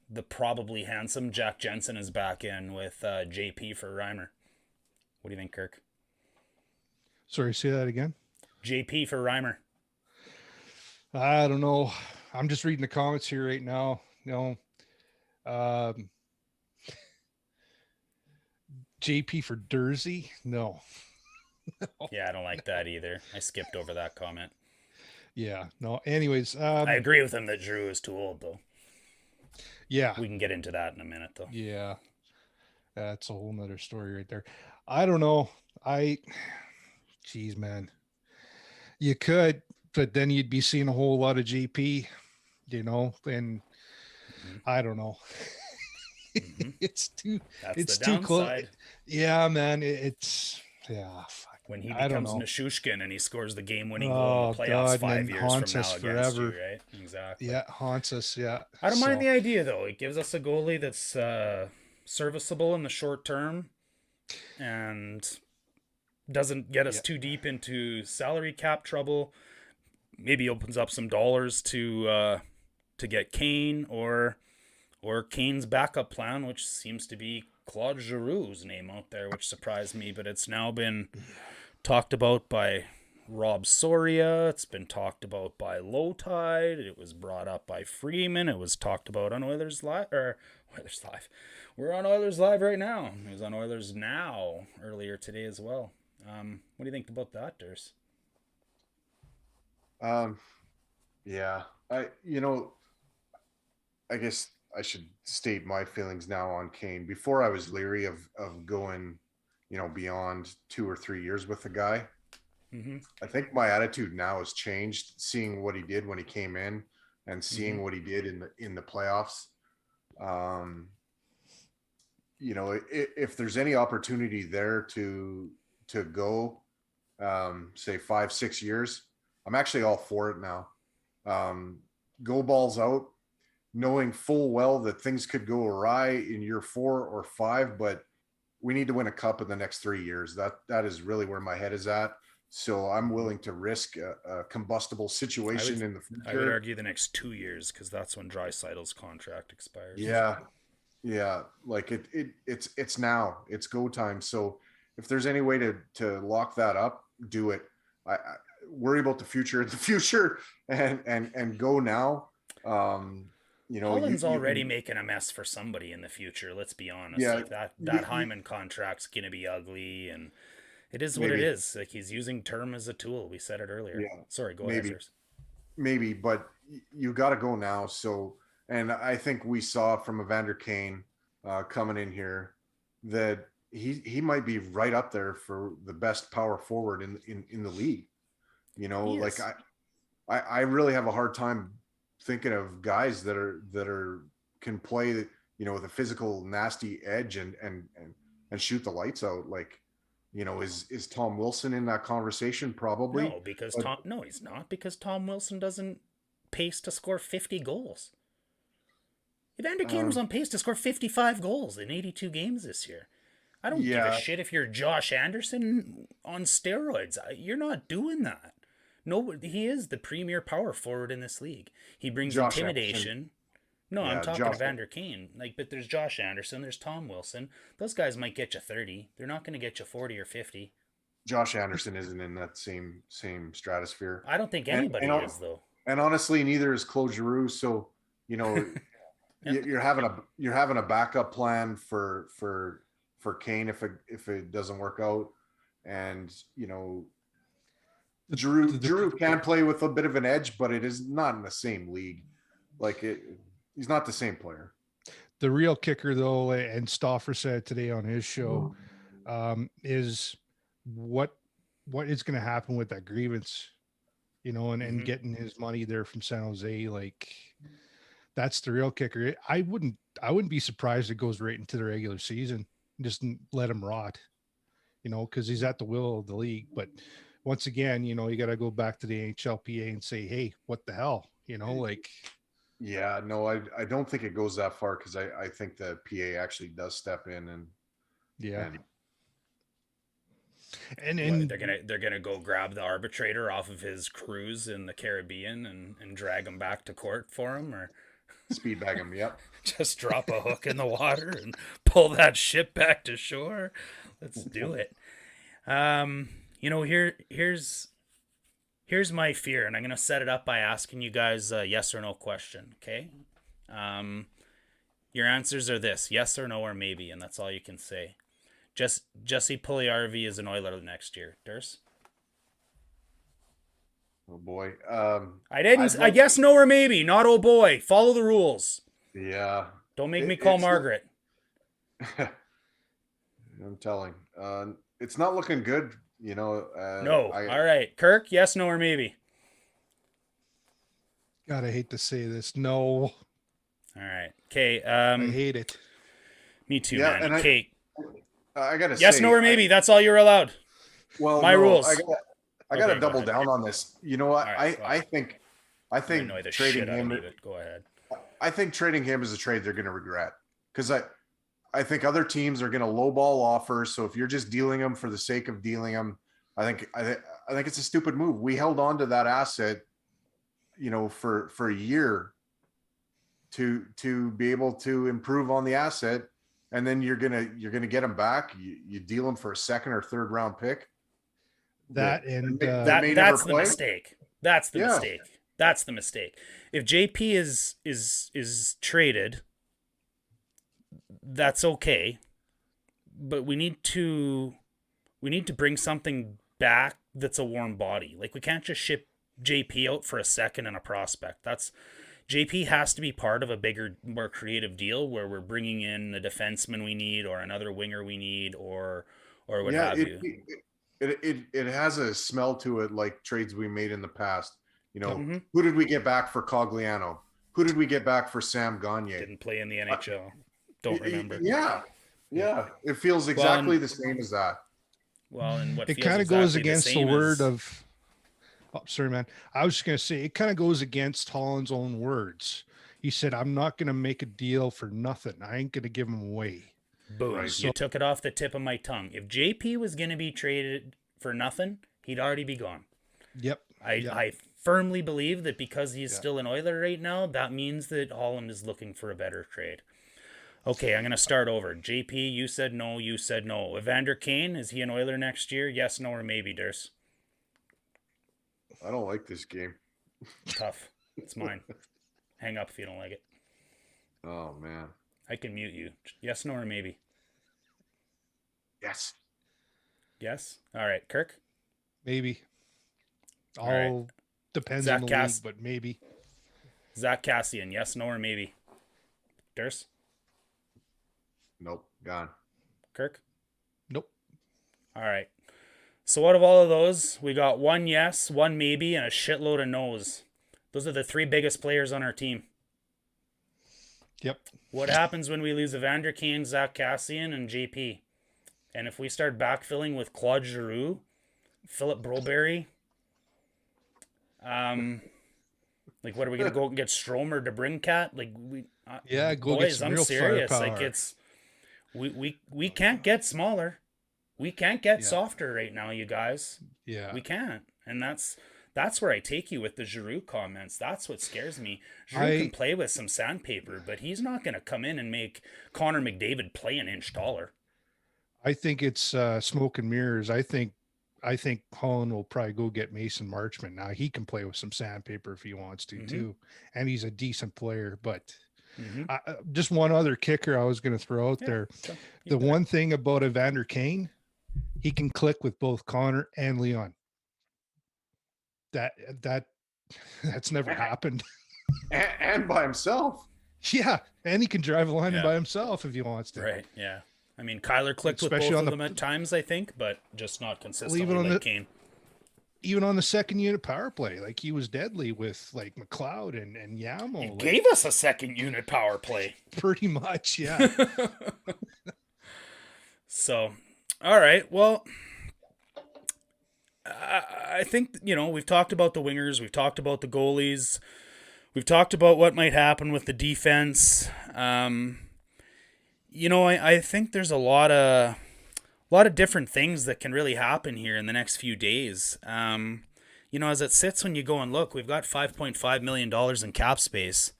The probably handsome Jack Jensen is back in with JP for Reimer. What do you think, Kirk? Sorry, say that again. JP for Reimer. I don't know. I'm just reading the comments here right now. JP for Dursey? No. Yeah, I don't like that either. I skipped over that comment. Yeah, no. Anyways, I agree with him that Drew is too old, though. Yeah, We can get into that in a minute, though. yeah, that's a whole nother story right there. I don't know. Geez, man, you could, but then you'd be seeing a whole lot of GP, and I don't know. Mhm. It's too That's the too close. downside. Yeah, man, fuck. When he I don't becomes know. Nishushkin and he scores the game-winning goal Oh, in the playoffs God, and 5 then years haunts from now us against forever. you, right? Exactly. Yeah, haunts us. Yeah, I don't mind So, the idea, though. It gives us a goalie that's serviceable in the short term and doesn't get us Yeah. too deep into salary cap trouble. Maybe opens up some dollars to get Kane or Kane's backup plan, which seems to be Claude Giroux's name out there, which surprised me, but it's now been talked about by Rob Soria. It's been talked about by Low Tide. It was brought up by Freeman. It was talked about on Oilers Live. We're on Oilers Live right now. It was on Oilers Now earlier today as well. What do you think about that, Durs? Yeah, I guess I should state my feelings now on Kane. Before, I was leery of going, beyond 2 or 3 years with the guy. Mm-hmm. I think my attitude now has changed, seeing what he did when he came in and seeing what he did in the playoffs. If there's any opportunity there to go, say 5-6 years, I'm actually all for it now. Go balls out, knowing full well that things could go awry in year 4 or 5, but we need to win a cup in the next 3 years. That is really where my head is at. So I'm willing to risk a combustible situation in the I would future. argue the next 2 years, because that's when Draisaitl's contract expires. Yeah, yeah. Like it's now. It's go time. So if there's any way to lock that up, do it. I worry about the future in the future and go now. Holland's you already can, making a mess for somebody in the future. Let's be honest. yeah, Like that you- Hyman contract's gonna be ugly, and it is what it maybe, is. Like he's using term as a tool. We said it earlier. yeah, Sorry, go ahead. maybe. Sirs. maybe, but you got to go now. So, and I think we saw from Evander Kane coming in here that he might be right up there for the best power forward in the league. He Like is. I really have a hard time thinking of guys that are can play, with a physical nasty edge and shoot the lights out. Like, is Tom Wilson in that conversation? Probably. No, because But- No, he's not, because Tom Wilson doesn't pace to score 50 goals. Evander Kane was on pace to score 55 goals in 82 games this year. I don't give Yeah. a shit if you're Josh Anderson on steroids. You're not doing that. No, he is the premier power forward in this league. He brings Josh intimidation. No, I'm Yeah, talking Josh- Evander Kane. But there's Josh Anderson, there's Tom Wilson. Those guys might get you 30. They're not going to get you 40 or 50. Josh Anderson isn't in that same stratosphere. I don't think And- anybody and is, though. And honestly, neither is Claude Giroux. So, you're having a backup plan for Kane if it doesn't work out. And, Giroux can play with a bit of an edge, but it is not in the same league. Like he's not the same player. The real kicker, though, and Stauffer said today on his show, is what is going to happen with that grievance, and getting his money there from San Jose. Like, that's the real kicker. I wouldn't be surprised if it goes right into the regular season. Just let him rot, because he's at the will of the league. But once again, you got to go back to the NHLPA and say, hey, what the hell, like. Yeah, no, I don't think it goes that far, because I think the PA actually does step in and Yeah. And And they're gonna go grab the arbitrator off of his cruise in the Caribbean and drag him back to court for him, or speed bag him. Yep. just drop a hook in the water and pull that ship back to shore. Let's do it. Here's my fear, and I'm gonna set it up by asking you guys a yes or no question. Okay. Your answers are this: yes or no or maybe, and that's all you can say. Jesse Puljujarvi is an Oiler next year. Durs? Oh boy. I guess no or maybe, not oh boy. Follow the rules. Yeah. Don't make me call it's Margaret. I'm telling. It's not looking good. No. All right. Kirk, yes, no, or maybe. God, I hate to say this. No, All right. Okay. I hate it. Me too, Yeah, man. and Okay. I gotta Yes, say, no, or maybe. That's all you're allowed. Well, My no, rules. I gotta Okay, go double ahead. down on this. You know what? All right, I think Annoy the trading shit out of him. me, but go ahead. I think trading him is a trade they're going to regret, because I think other teams are going to lowball offers. So if you're just dealing them for the sake of dealing them, I think it's a stupid move. We held on to that asset, for a year to be able to improve on the asset, and then you're gonna get them back. You deal them for a second or third round pick. That and That may never That's the play. mistake. That's the Yeah. mistake. That's the mistake. If JP is traded, that's okay. But we need to bring something back that's a warm body. Like, we can't just ship JP out for a second and a prospect. JP has to be part of a bigger, more creative deal where we're bringing in a defenseman we need, or another winger we need, or what have you. It has a smell to it, like trades we made in the past. Mhm. Who did we get back for Cogliano? Who did we get back for Sam Gagne? Didn't play in the NHL. Don't remember. Yeah. It feels exactly the same as that. Well, and what it feels kind of goes exactly against the same word is- of. Oh, sorry, man. I was just gonna say it kind of goes against Holland's own words. He said, "I'm not gonna make a deal for nothing. I ain't gonna give him away." Boom. Right. You took it off the tip of my tongue. If JP was going to be traded for nothing, He'd already be gone. Yep. I firmly believe that because he's still an Oiler right now, that means that Holland is looking for a better trade. Okay, I'm going to start over. JP, you said no, you said no. Evander Kane, is he an Oiler next year? Yes, no, or maybe, Durs? I don't like this game. Tough. It's mine. Hang up if you don't like it. Oh man. I can mute you. Yes, no, or maybe? Yes. Yes? All right, Kirk? Maybe. All right. depends Zach on the Cass- league, but maybe. Zach Cassian, yes, no, or maybe? Durs? Nope. Gone. Kirk? Nope. All right. So out of all of those, we got one yes, one maybe, and a shitload of no's. Those are the three biggest players on our team. Yep. What happens when we lose Evander Kane, Zach Cassian, and JP? And if we start backfilling with Claude Giroux, Philip Broberry, like what are we gonna go and get Strome or DeBrincat? Like Go get some real serious. firepower. Like it's we can't get smaller. We can't get softer right now, you guys. Yeah. We can't. And that's where I take you with the Giroux comments. That's what scares me. Giroux can play with some sandpaper, but he's not going to come in and make Connor McDavid play an inch taller. I think it's smoke and mirrors. I think Holland will probably go get Mason Marchment. Now he can play with some sandpaper if he wants to too, and he's a decent player. But just one other kicker I was going to throw out there. The one thing about Evander Kane, he can click with both Connor and Leon. That's never happened. And by himself. Yeah, and he can drive a line by himself if he wants to. Right. Yeah. I mean, Kyler clicked Especially with both on of them at times, I think, but just not consistently on like Kane. Even on the second unit power play, like he was deadly with like McLeod and Yamo. He like, gave us a second unit power play. pretty much, yeah. So, all right. Well, I think, we've talked about the wingers. We've talked about the goalies. We've talked about what might happen with the defense. I think there's a lot of different things that can really happen here in the next few days. As it sits when you go and look, we've got $5.5 million in cap space.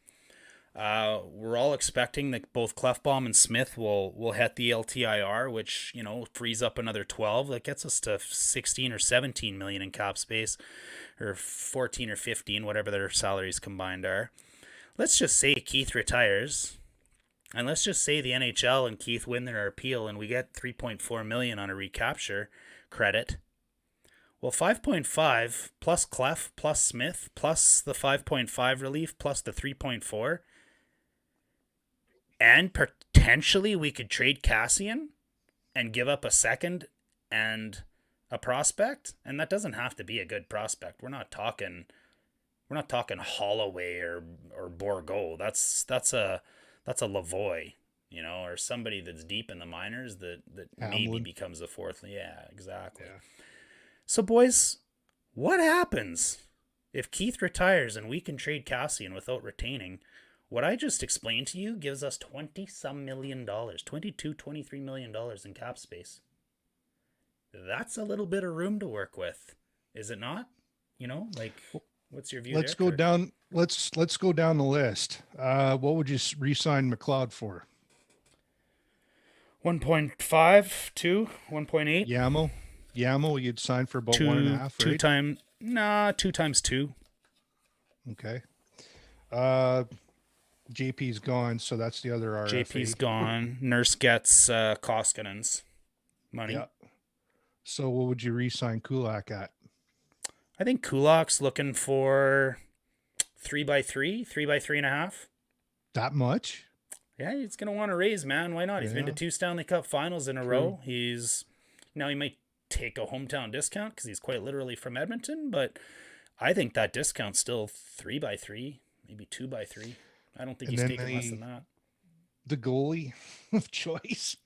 We're all expecting that both Clefbaum and Smith will hit the LTIR, which, frees up another 12. That gets us to 16 or 17 million in cap space, or 14 or 15, whatever their salaries combined are. Let's just say Keith retires, and let's just say the NHL and Keith win their appeal, and we get 3.4 million on a recapture credit. Well, 5.5 plus Clef plus Smith plus the 5.5 relief plus the 3.4. And potentially we could trade Cassian and give up a second and a prospect. And that doesn't have to be a good prospect. We're not talking Holloway or Bourgault. That's a Lavoie, or somebody that's deep in the minors that maybe becomes a fourth. Yeah, exactly. Yeah. So boys, what happens if Keith retires and we can trade Cassian without retaining? What I just explained to you gives us $20-some million, $23 million in cap space. That's a little bit of room to work with, is it not? What's your view? Let's go down the list. What would you re-sign McLeod for? 1.5, 2, 1.8. Yamo, you'd sign for about 1.5, right? 2 times 2. Okay. JP's gone, so that's the other RFA. JP's gone. Nurse gets Koskinen's money. Yeah. So what would you re-sign Kulak at? I think Kulak's looking for 3x3, 3.5. That much? Yeah, he's going to want to raise, man. Why not? He's been to 2 Stanley Cup finals in a row. He might take a hometown discount because he's quite literally from Edmonton, but I think that discount's still 3x3, maybe 2x3. I don't think he's taking less than that. The goalie of choice.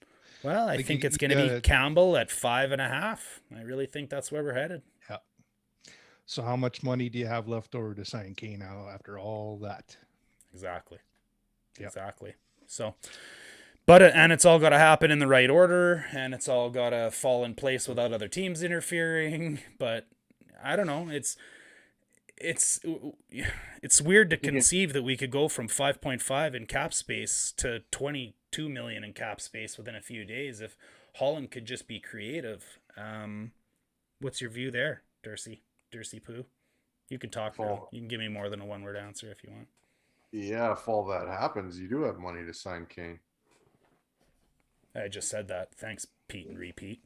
Well, I think it's going to be Campbell at 5.5. I really think that's where we're headed. Yeah. So how much money do you have left over to sign Kane now after all that? Exactly. Yep. Exactly. So But and it's all got to happen in the right order, and it's all got to fall in place without other teams interfering. But I don't know. It's weird to conceive that we could go from 5.5 in cap space to 22 million in cap space within a few days if Holland could just be creative. What's your view there, Dursey Poo? You can talk. You can give me more than a one-word answer if you want. Yeah, if all that happens, you do have money to sign Kane. I just said that. Thanks, Pete and repeat.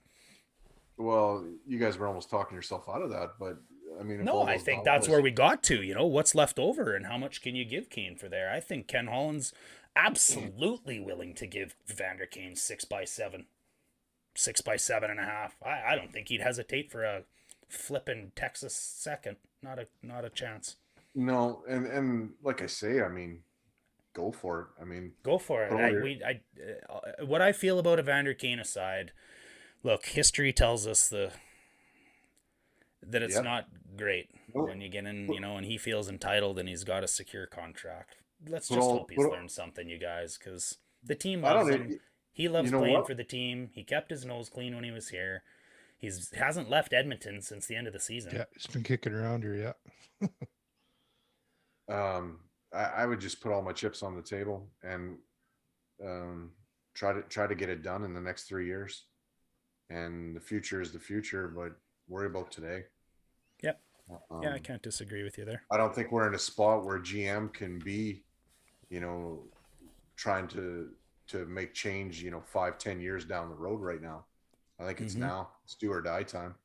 Well, you guys were almost talking yourself out of that, but I mean, No, I think that's where we got to. You know, what's left over and how much can you give Kane for there? I think Ken Holland's absolutely willing to give Vander Kane 6x7, 6x7.5. I don't think he'd hesitate for a flippin' Texas second. Not a chance. No, and like I say, I mean, go for it. I mean, go for it. What I feel about Evander Kane aside, look, history tells us that it's not great when you get in, you know, and he feels entitled and he's got a secure contract. Let's just hope he's learned something, you guys, because the team loves him. He loves playing for the team. He kept his nose clean when he was here. He hasn't left Edmonton since the end of the season. Yeah, he's been kicking around here, yeah. I would just put all my chips on the table and try to get it done in the next 3 years. And the future is the future, but worry about today. Yep. Yeah, I can't disagree with you there. I don't think we're in a spot where GM can be, you know, trying to make change, you know, 5-10 years down the road right now. I think it's now. It's do or die time.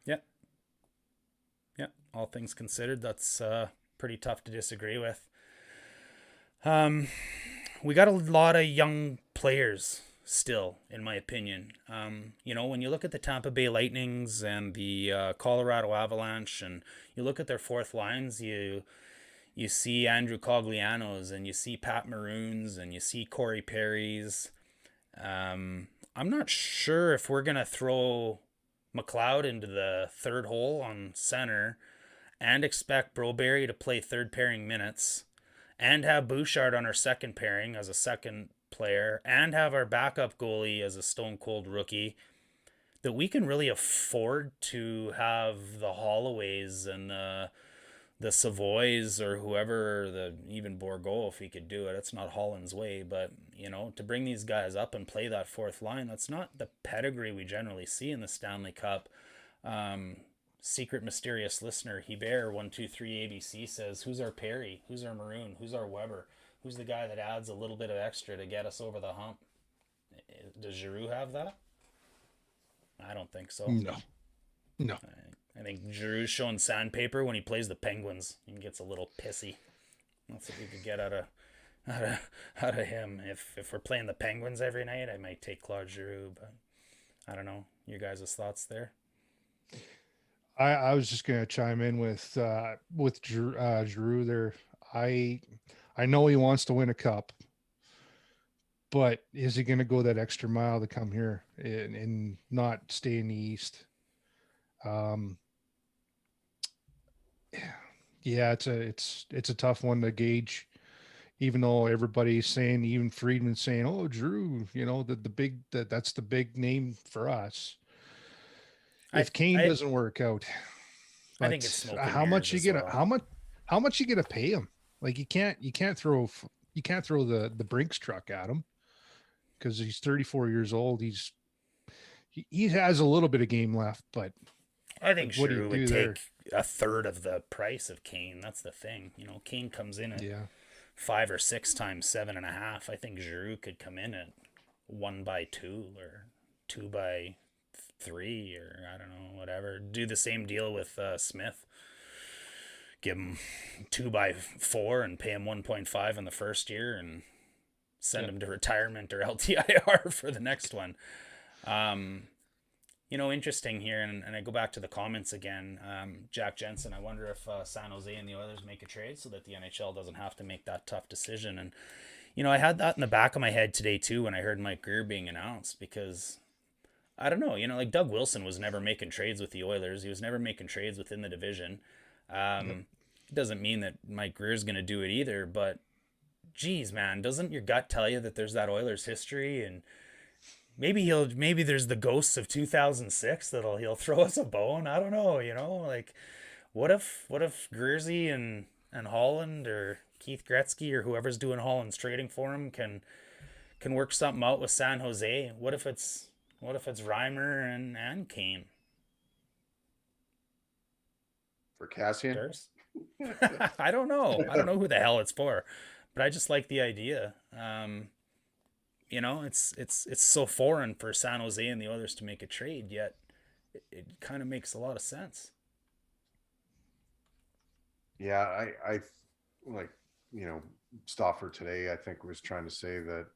Yeah. Yeah. All things considered, that's pretty tough to disagree with. We got a lot of young players still, in my opinion. You know, when you look at the Tampa Bay Lightnings and the Colorado Avalanche, and you look at their fourth lines, you see Andrew Coglianos, and you see Pat Maroons, and you see Corey Perry's. I'm not sure if we're going to throw McLeod into the third hole on center and expect Broberry to play third pairing minutes and have Bouchard on our second pairing as a second player and have our backup goalie as a stone cold rookie, that we can really afford to have the Holloways and the Savoys or whoever, even Bourgault, if he could do it. It's not Holland's way, but, you know, to bring these guys up and play that fourth line, that's not the pedigree we generally see in the Stanley Cup. Secret mysterious listener, Hebert 123 ABC says, who's our Perry? Who's our Maroon? Who's our Weber? Who's the guy that adds a little bit of extra to get us over the hump? Does Giroux have that? I don't think so. No. I think Giroux's showing sandpaper when he plays the Penguins. He gets a little pissy. That's what we could get out of him. If we're playing the Penguins every night, I might take Claude Giroux, but I don't know. Your guys' thoughts there? I was just going to chime in with Giroux there. I know he wants to win a cup, but is he going to go that extra mile to come here and not stay in the East? Yeah, it's a tough one to gauge, even though everybody's saying, even Friedman's saying, oh, Giroux, you know, that's the big name for us. If Kane doesn't work out, I think it's smoke. How much you get? How much you get to pay him? Like you can't throw the Brinks truck at him because he's 34 years old. He has a little bit of game left, but I think Giroux would take a third of the price of Kane. That's the thing. You know, Kane comes in at 5 or 6 times 7.5. I think Giroux could come in at 1x2 or 2x3 or I don't know, whatever. Do the same deal with Smith. Give him 2x4 and pay him 1.5 in the first year and send him to retirement or LTIR for the next one. You know, interesting here, and I go back to the comments again. Jack Jensen, I wonder if San Jose and the Oilers make a trade so that the NHL doesn't have to make that tough decision. And, you know, I had that in the back of my head today, too, when I heard Mike Greer being announced, because, I don't know, you know, like Doug Wilson was never making trades with the Oilers. He was never making trades within the division. It doesn't mean that Mike Greer is going to do it either, but geez, man, doesn't your gut tell you that there's that Oilers history, and maybe there's the ghosts of 2006 that'll he'll throw us a bone. I don't know, like what if Greersy and Holland or Keith Gretzky or whoever's doing Holland's trading for him can work something out with San Jose? What if it's Reimer and Kane? For Cassian. Durst? I don't know. I don't know who the hell it's for, but I just like the idea. It's so foreign for San Jose and the Oilers to make a trade, yet it kind of makes a lot of sense. Yeah, I like, Stauffer today, I think, was trying to say that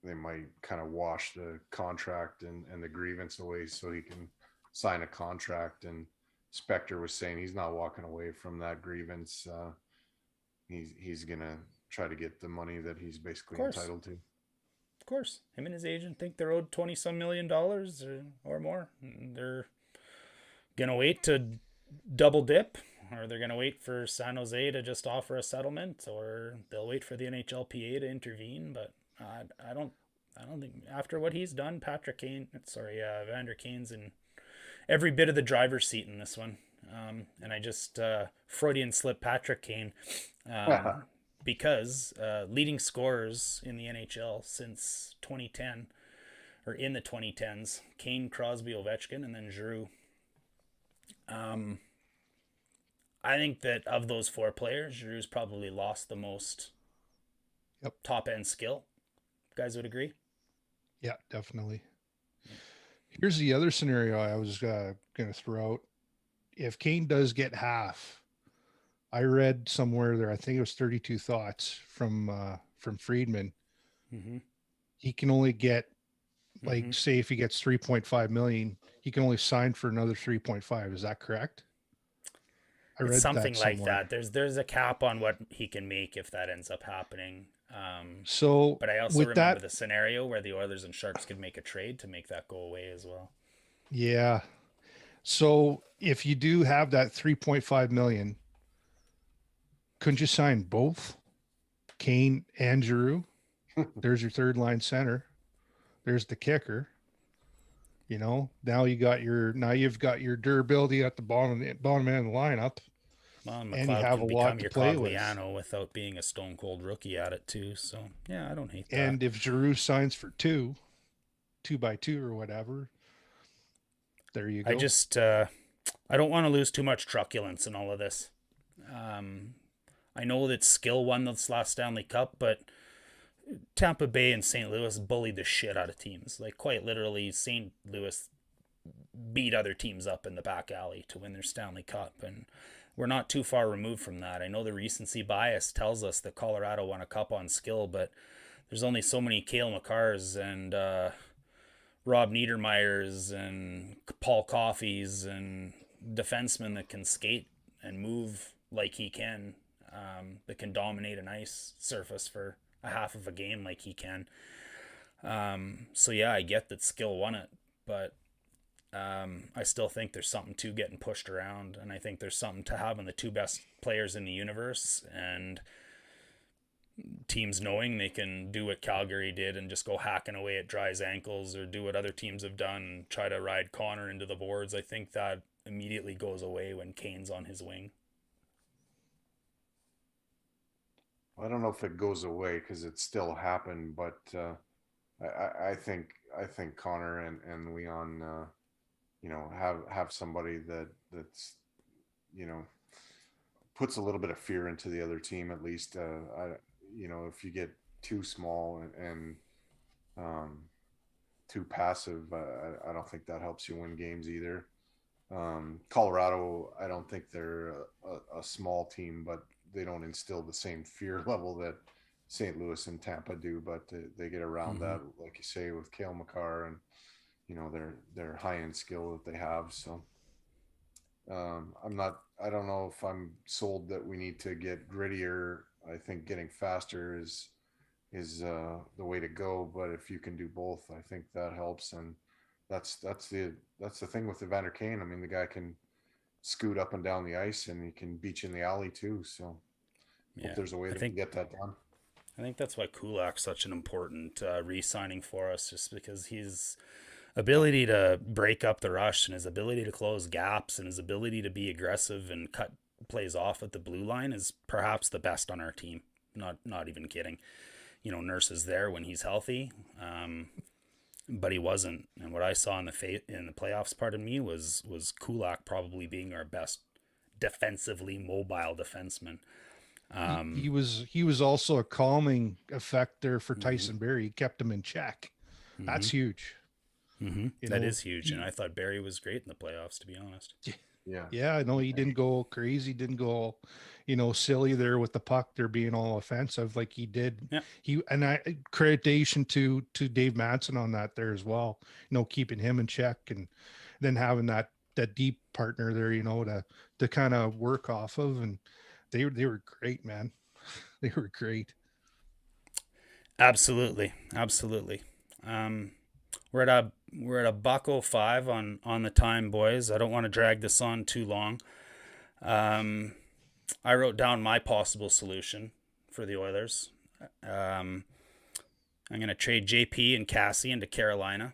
they might kind of wash the contract and the grievance away so he can sign a contract. And Spector was saying he's not walking away from that grievance. He's gonna try to get the money that he's basically entitled to. Of course, him and his agent think they're owed $20-some million or more. They're gonna wait to double dip, or they're gonna wait for San Jose to just offer a settlement, or they'll wait for the NHLPA to intervene. But I don't think, after what he's done, Vander Kane's in every bit of the driver's seat in this one. And I just Freudian slip Patrick Kane, because leading scorers in the NHL since 2010, or in the 2010s, Kane, Crosby, Ovechkin, and then Giroux. I think that of those four players, Giroux's probably lost the most top end skill. You guys would agree? Yeah, definitely. Here's the other scenario I was going to throw out. If Kane does get half, I read somewhere there, I think it was 32 Thoughts from Friedman. Mm-hmm. He can only get, like, say if he gets 3.5 million, he can only sign for another 3.5. Is that correct? I read it's something that like somewhere. that. There's a cap on what he can make if that ends up happening. But I also with remember the scenario where the Oilers and Sharks could make a trade to make that go away as well. Yeah. So if you do have that 3.5 million, couldn't you sign both Kane and Giroux? There's your third line center. There's the kicker. Now you've got your durability at the bottom end of the lineup. Well, and And you McLeod have can a lot become to your play with. Cogliano without being a stone cold rookie at it too. So yeah, I don't hate that. And if Giroux signs for 2 by 2 or whatever, there you go. I don't want to lose too much truculence in all of this. I know that skill won this last Stanley Cup, but Tampa Bay and St. Louis bullied the shit out of teams. Like, quite literally, St. Louis beat other teams up in the back alley to win their Stanley Cup, and we're not too far removed from that. I know the recency bias tells us that Colorado won a cup on skill, but there's only so many Cale Makars and Rob Niedermeyers and Paul Coffeys and defensemen that can skate and move like he can, that can dominate an ice surface for a half of a game like he can. So yeah, I get that skill won it, but I still think there's something to getting pushed around, and I think there's something to having the two best players in the universe, and teams knowing they can do what Calgary did and just go hacking away at Dry's ankles, or do what other teams have done and try to ride Connor into the boards. I think that immediately goes away when Kane's on his wing. I don't know if it goes away because it still happened, but I think Connor and Leon, have somebody that's puts a little bit of fear into the other team at least. If you get too small and too passive, I don't think that helps you win games either. Colorado, I don't think they're a small team, but they don't instill the same fear level that St. Louis and Tampa do, but they get around that, like you say, with Cale Makar and their high-end skill that they have. So I don't know if I'm sold that we need to get grittier. I think getting faster is the way to go, but if you can do both, I think that helps. And that's the thing with Evander Kane. I mean, the guy can scoot up and down the ice, and he can beat you in the alley too. So Yeah, there's a way I to think get that done. I think that's why Kulak's such an important re-signing for us, just because his ability to break up the rush and his ability to close gaps and his ability to be aggressive and cut plays off at the blue line is perhaps the best on our team. Not even kidding. You know, Nurse is there when he's healthy, but he wasn't. And what I saw in the playoffs, part of me was Kulak probably being our best defensively mobile defenseman. He was also a calming effect there for Mm-hmm. Tyson Berry. He kept him in check. That's huge. You That know, is huge, and I thought Barry was great in the playoffs, to be honest. Yeah. yeah, I know he didn't go crazy, didn't go, silly there with the puck. They're being all offensive like he did. Yeah. I accreditation to Dave Madsen on that there as well. Keeping him in check and then having that deep partner there, to kind of work off of, and they were great, man. They were great. Absolutely. We're at a $1:05 on the time, boys. I don't want to drag this on too long. I wrote down my possible solution for the Oilers. I'm going to trade JP and Cassie into Carolina.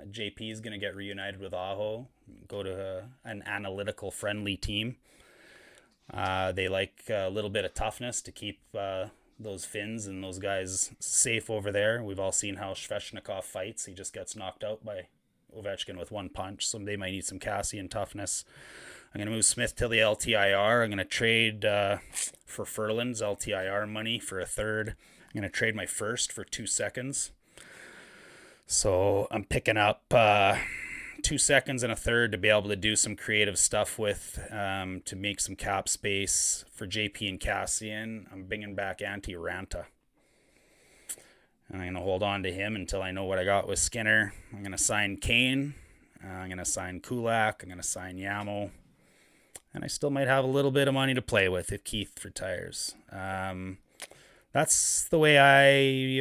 JP is going to get reunited with Aho, go to an analytical friendly team. They like a little bit of toughness to keep those Finns and those guys safe over there. We've all seen how Svechnikov fights. He just gets knocked out by Ovechkin with one punch. So they might need some Cassie and toughness. I'm going to move Smith to the LTIR. I'm going to trade for Furlan's LTIR money for a third. I'm going to trade my first for 2 seconds. So I'm picking up 2 seconds and a third to be able to do some creative stuff with, to make some cap space for JP and Cassian. I'm bringing back Antti Ranta. And I'm going to hold on to him until I know what I got with Skinner. I'm going to sign Kane. I'm going to sign Kulak. I'm going to sign Yamo. And I still might have a little bit of money to play with if Keith retires. That's the way I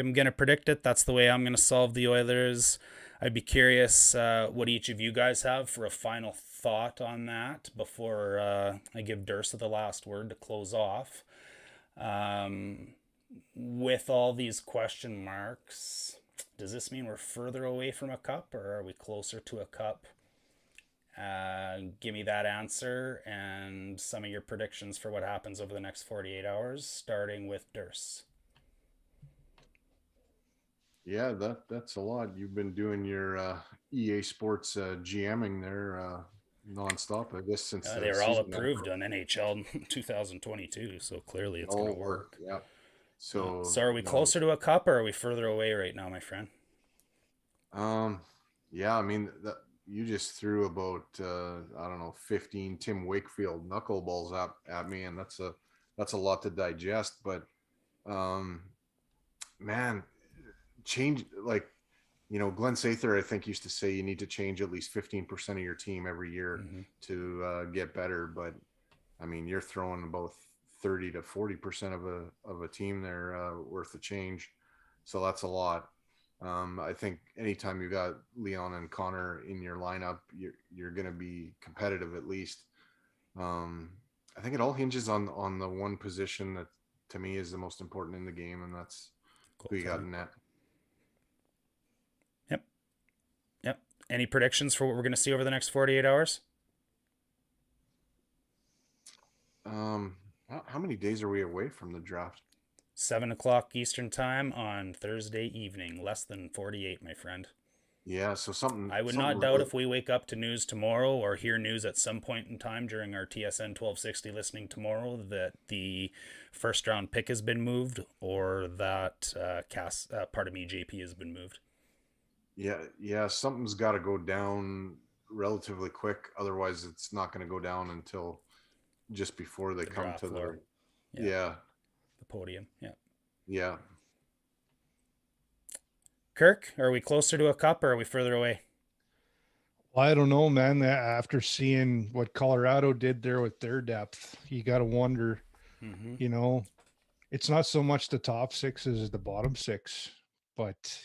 am going to predict it. That's the way I'm going to solve the Oilers. I'd be curious what each of you guys have for a final thought on that before I give Dursa the last word to close off. With all these question marks, does this mean we're further away from a cup, or are we closer to a cup? Give me that answer and some of your predictions for what happens over the next 48 hours, starting with Durs. Yeah, that's a lot. You've been doing your EA Sports GMing there nonstop, I guess, since They were all approved on NHL 2022, so clearly it's going to work. Yeah. So are we closer to a cup, or are we further away right now, my friend? Yeah, I mean, you just threw about I don't know, 15 Tim Wakefield knuckleballs at me, and that's a lot to digest. But man, change, like, Glenn Sather, I think, used to say you need to change at least 15% of your team every year to get better. But I mean, you're throwing about 30 to 40% of a team there worth of change, so that's a lot. I think anytime you got Leon and Connor in your lineup, you're going to be competitive at least. I think it all hinges on the one position that to me is the most important in the game, and that's who you got in net. Yep. Any predictions for what we're going to see over the next 48 hours? How many days are we away from the draft? 7:00 Eastern time on Thursday evening. Less than 48, my friend. Yeah, so something. I would not doubt if we wake up to news tomorrow or hear news at some point in time during our TSN 1260 listening tomorrow that the first round pick has been moved, or that JP has been moved. Yeah, something's got to go down relatively quick. Otherwise, it's not going to go down until just before they come to floor. the podium. Yeah. Kirk, are we closer to a cup, or are we further away? Well, I don't know, man. After seeing what Colorado did there with their depth, you got to wonder, it's not so much the top six as the bottom six, but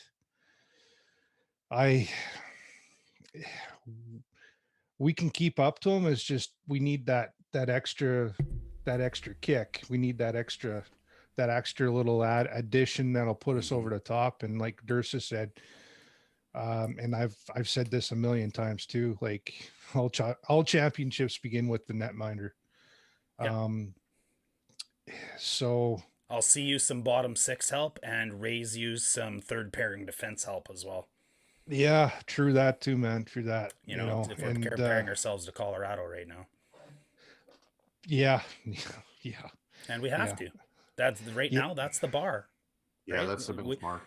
we can keep up to them. It's just we need that extra kick. We need that extra little addition that'll put us over the top. And like Dursa said, and I've said this a million times too, like all championships begin with the netminder. Yeah. So I'll see you some bottom six help and raise you some third pairing defense help as well. yeah, true that too, man. True that. You know, if we're comparing ourselves to Colorado right now. Yeah. Yeah. And we have to. That's now. That's the bar. Yeah, right? that's the benchmark.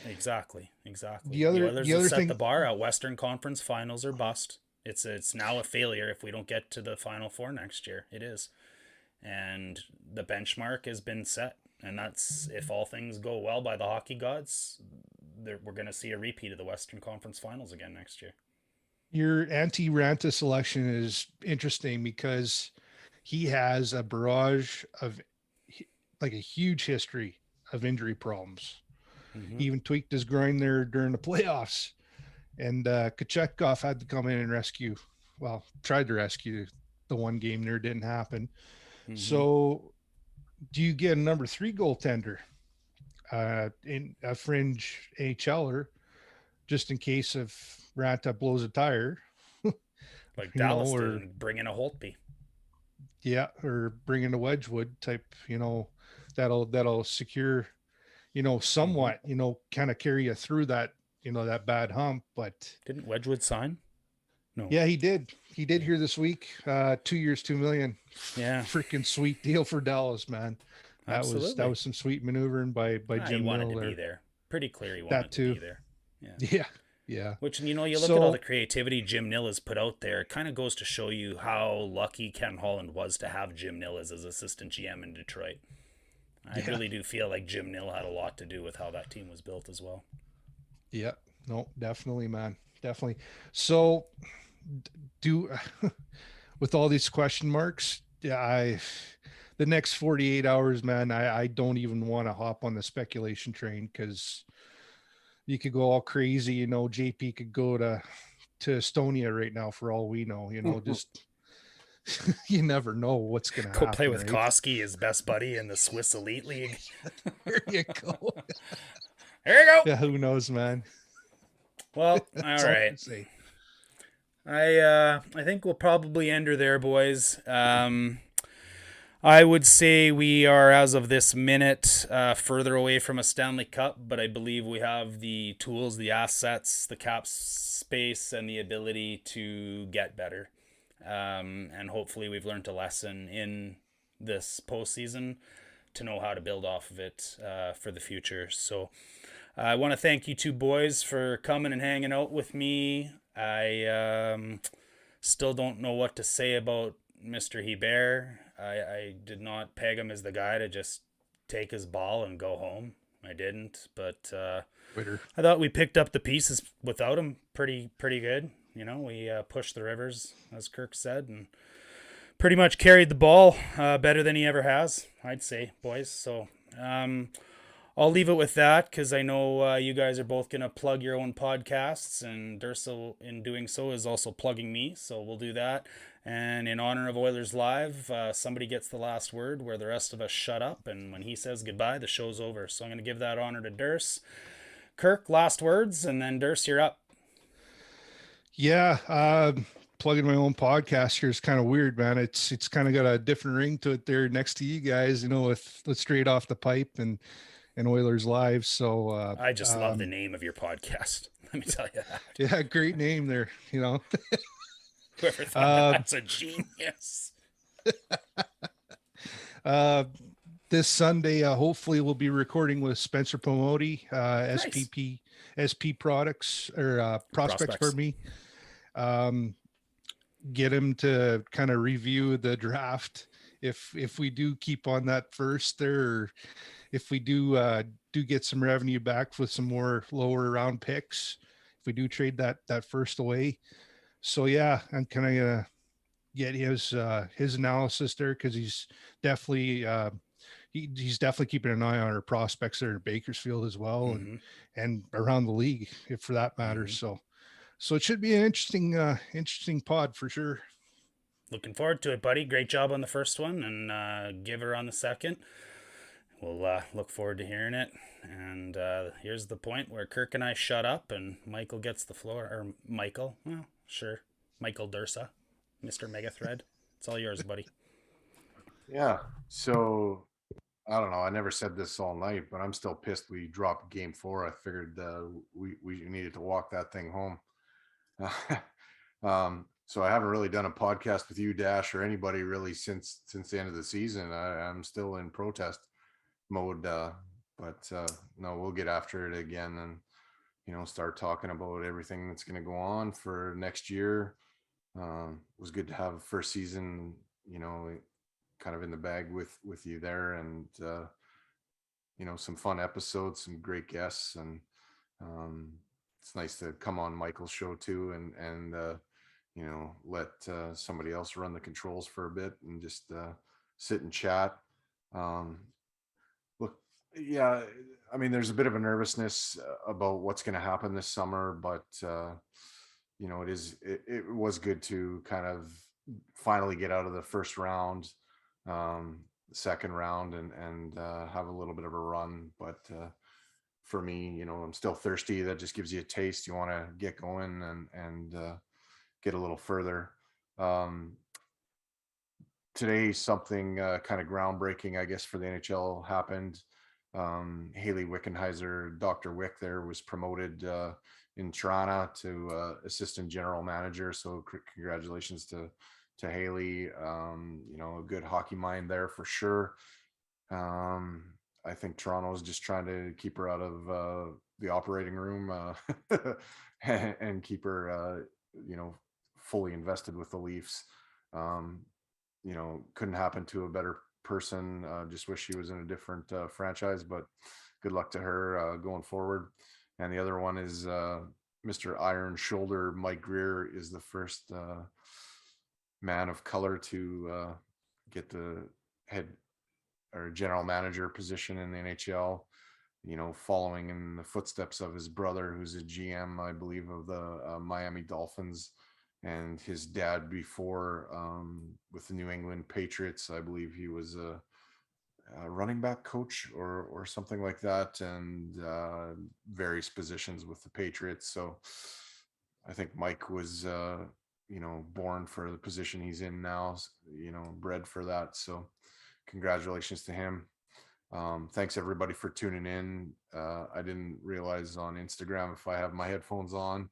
Exactly. The other set thing, the bar at Western Conference Finals or bust. It's now a failure if we don't get to the Final Four next year. It is, and the benchmark has been set, and that's if all things go well by the hockey gods, we're going to see a repeat of the Western Conference Finals again next year. your anti-Ranta selection is interesting because he has a barrage of like a huge history of injury problems. Mm-hmm. He even tweaked his groin there during the playoffs. And Kochetkov had to come in and tried to rescue the one game there. Didn't happen. Mm-hmm. So do you get a number 3 goaltender in a fringe AHLer just in case if Ranta blows a tire? Like Dallas did, and bring in a Holtby. Yeah, or bring in a Wedgwood type, that'll secure, somewhat, kind of carry you through that, that bad hump. But didn't Wedgwood sign? No. Yeah, he did. He did here this week. 2 years, $2 million. Yeah. Freaking sweet deal for Dallas, man. That was some sweet maneuvering by Jim He wanted Miller. to be there. Pretty clear he wanted to be there. Yeah. Which, you look at all the creativity Jim Nill has put out there. It kind of goes to show you how lucky Ken Holland was to have Jim Nill as his assistant GM in Detroit. I really do feel like Jim Nill had a lot to do with how that team was built as well. Yeah. No, definitely, man. Definitely. So with all these question marks, the next 48 hours, man, I don't even want to hop on the speculation train because you could go all crazy. JP could go to Estonia right now for all we know, just you never know what's going to happen. Go play with right? Koski, his best buddy in the Swiss Elite League. There you go. There you go. Yeah, who knows, man? Well, all right. I think we'll probably end her there, boys. I would say we are, as of this minute, further away from a Stanley Cup, but I believe we have the tools, the assets, the cap space, and the ability to get better. And hopefully we've learned a lesson in this postseason to know how to build off of it for the future. So I want to thank you two boys for coming and hanging out with me. I still don't know what to say about Mr. Hebert. I did not peg him as the guy to just take his ball and go home. I didn't, but I thought we picked up the pieces without him pretty good. We pushed the Rivers, as Kirk said, and pretty much carried the ball better than he ever has, I'd say, boys. So I'll leave it with that because I know you guys are both going to plug your own podcasts, and Dursa, in doing so, is also plugging me. So we'll do that. And in honor of Oilers Live, somebody gets the last word where the rest of us shut up. And when he says goodbye, the show's over. So I'm going to give that honor to Dursa. Kirk, last words, and then Dursa, you're up. Yeah, plugging my own podcast here is kind of weird, man. It's kind of got a different ring to it there next to you guys, with Straight Off the Pipe and Oilers Live. So I just love the name of your podcast. Let me tell you that. Yeah, great name there. Whoever thought that's a genius. This Sunday, hopefully, we'll be recording with Spencer Pomodi, Nice. SP Products or Prospects for me. Get him to kind of review the draft. If we do keep on that first there, or if we do get some revenue back with some more lower round picks, if we do trade that first away. So yeah, I'm kind of gonna get his analysis there because he's definitely he's definitely keeping an eye on our prospects there in Bakersfield as well, and around the league, if for that matters. So it should be an interesting pod for sure. looking forward to it, buddy. Great job on the first one, and give her on the second. We'll look forward to hearing it. And here's the point where Kirk and I shut up and Michael gets the floor. Or Michael, well, sure. Michael Dursa, Mr. Megathread. It's all yours, buddy. Yeah. So I don't know. I never said this all night, but I'm still pissed we dropped game 4. I figured we needed to walk that thing home. So I haven't really done a podcast with you, Dash, or anybody really since the end of the season. I'm still in protest mode, but no, we'll get after it again and start talking about everything that's going to go on for next year. It was good to have first season, kind of in the bag with you there, and some fun episodes, some great guests, and it's nice to come on Michael's show too, and let somebody else run the controls for a bit and just sit and chat. Look, yeah, I mean, there's a bit of a nervousness about what's going to happen this summer, but it was good to kind of finally get out of the first round, second round, and have a little bit of a run. But for me, I'm still thirsty. That just gives you a taste. You want to get going and get a little further. Today, something kind of groundbreaking, I guess, for the NHL happened. Haley Wickenheiser, Dr. Wick there, was promoted in Toronto to assistant general manager. So congratulations to Haley. A good hockey mind there for sure. I think Toronto is just trying to keep her out of the operating room and keep her, fully invested with the Leafs. Couldn't happen to a better person. Just wish she was in a different franchise, but good luck to her going forward. And the other one is Mr. Iron Shoulder Mike Greer is the first man of color to get the head or general manager position in the NHL, following in the footsteps of his brother, who's a GM, I believe, of the Miami Dolphins, and his dad before with the New England Patriots. I believe he was a running back coach or something like that, and various positions with the Patriots. So I think Mike was born for the position he's in now, bred for that. So congratulations to him. Thanks everybody for tuning in. I didn't realize on Instagram, if I have my headphones on,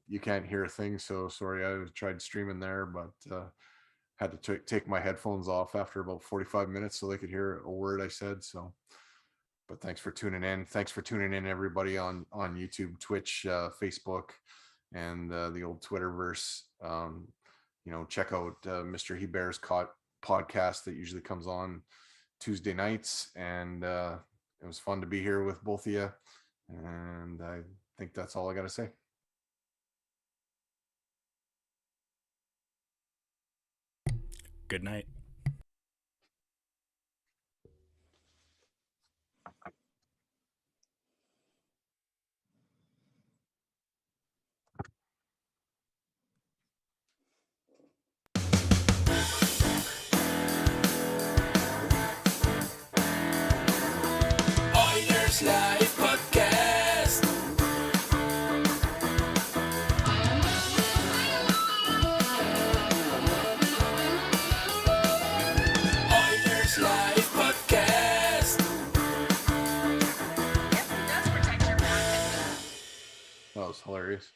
you can't hear a thing. So sorry, I tried streaming there, but had to take my headphones off after about 45 minutes so they could hear a word I said. So, but thanks for tuning in. Thanks for tuning in, everybody on YouTube, Twitch, Facebook, and the old Twitterverse. Check out Mr. Hebert's podcast that usually comes on Tuesday nights, and it was fun to be here with both of you, and I think that's all I got to say. Good night. Oilers Live Podcast. Oilers Live Podcast. That was hilarious.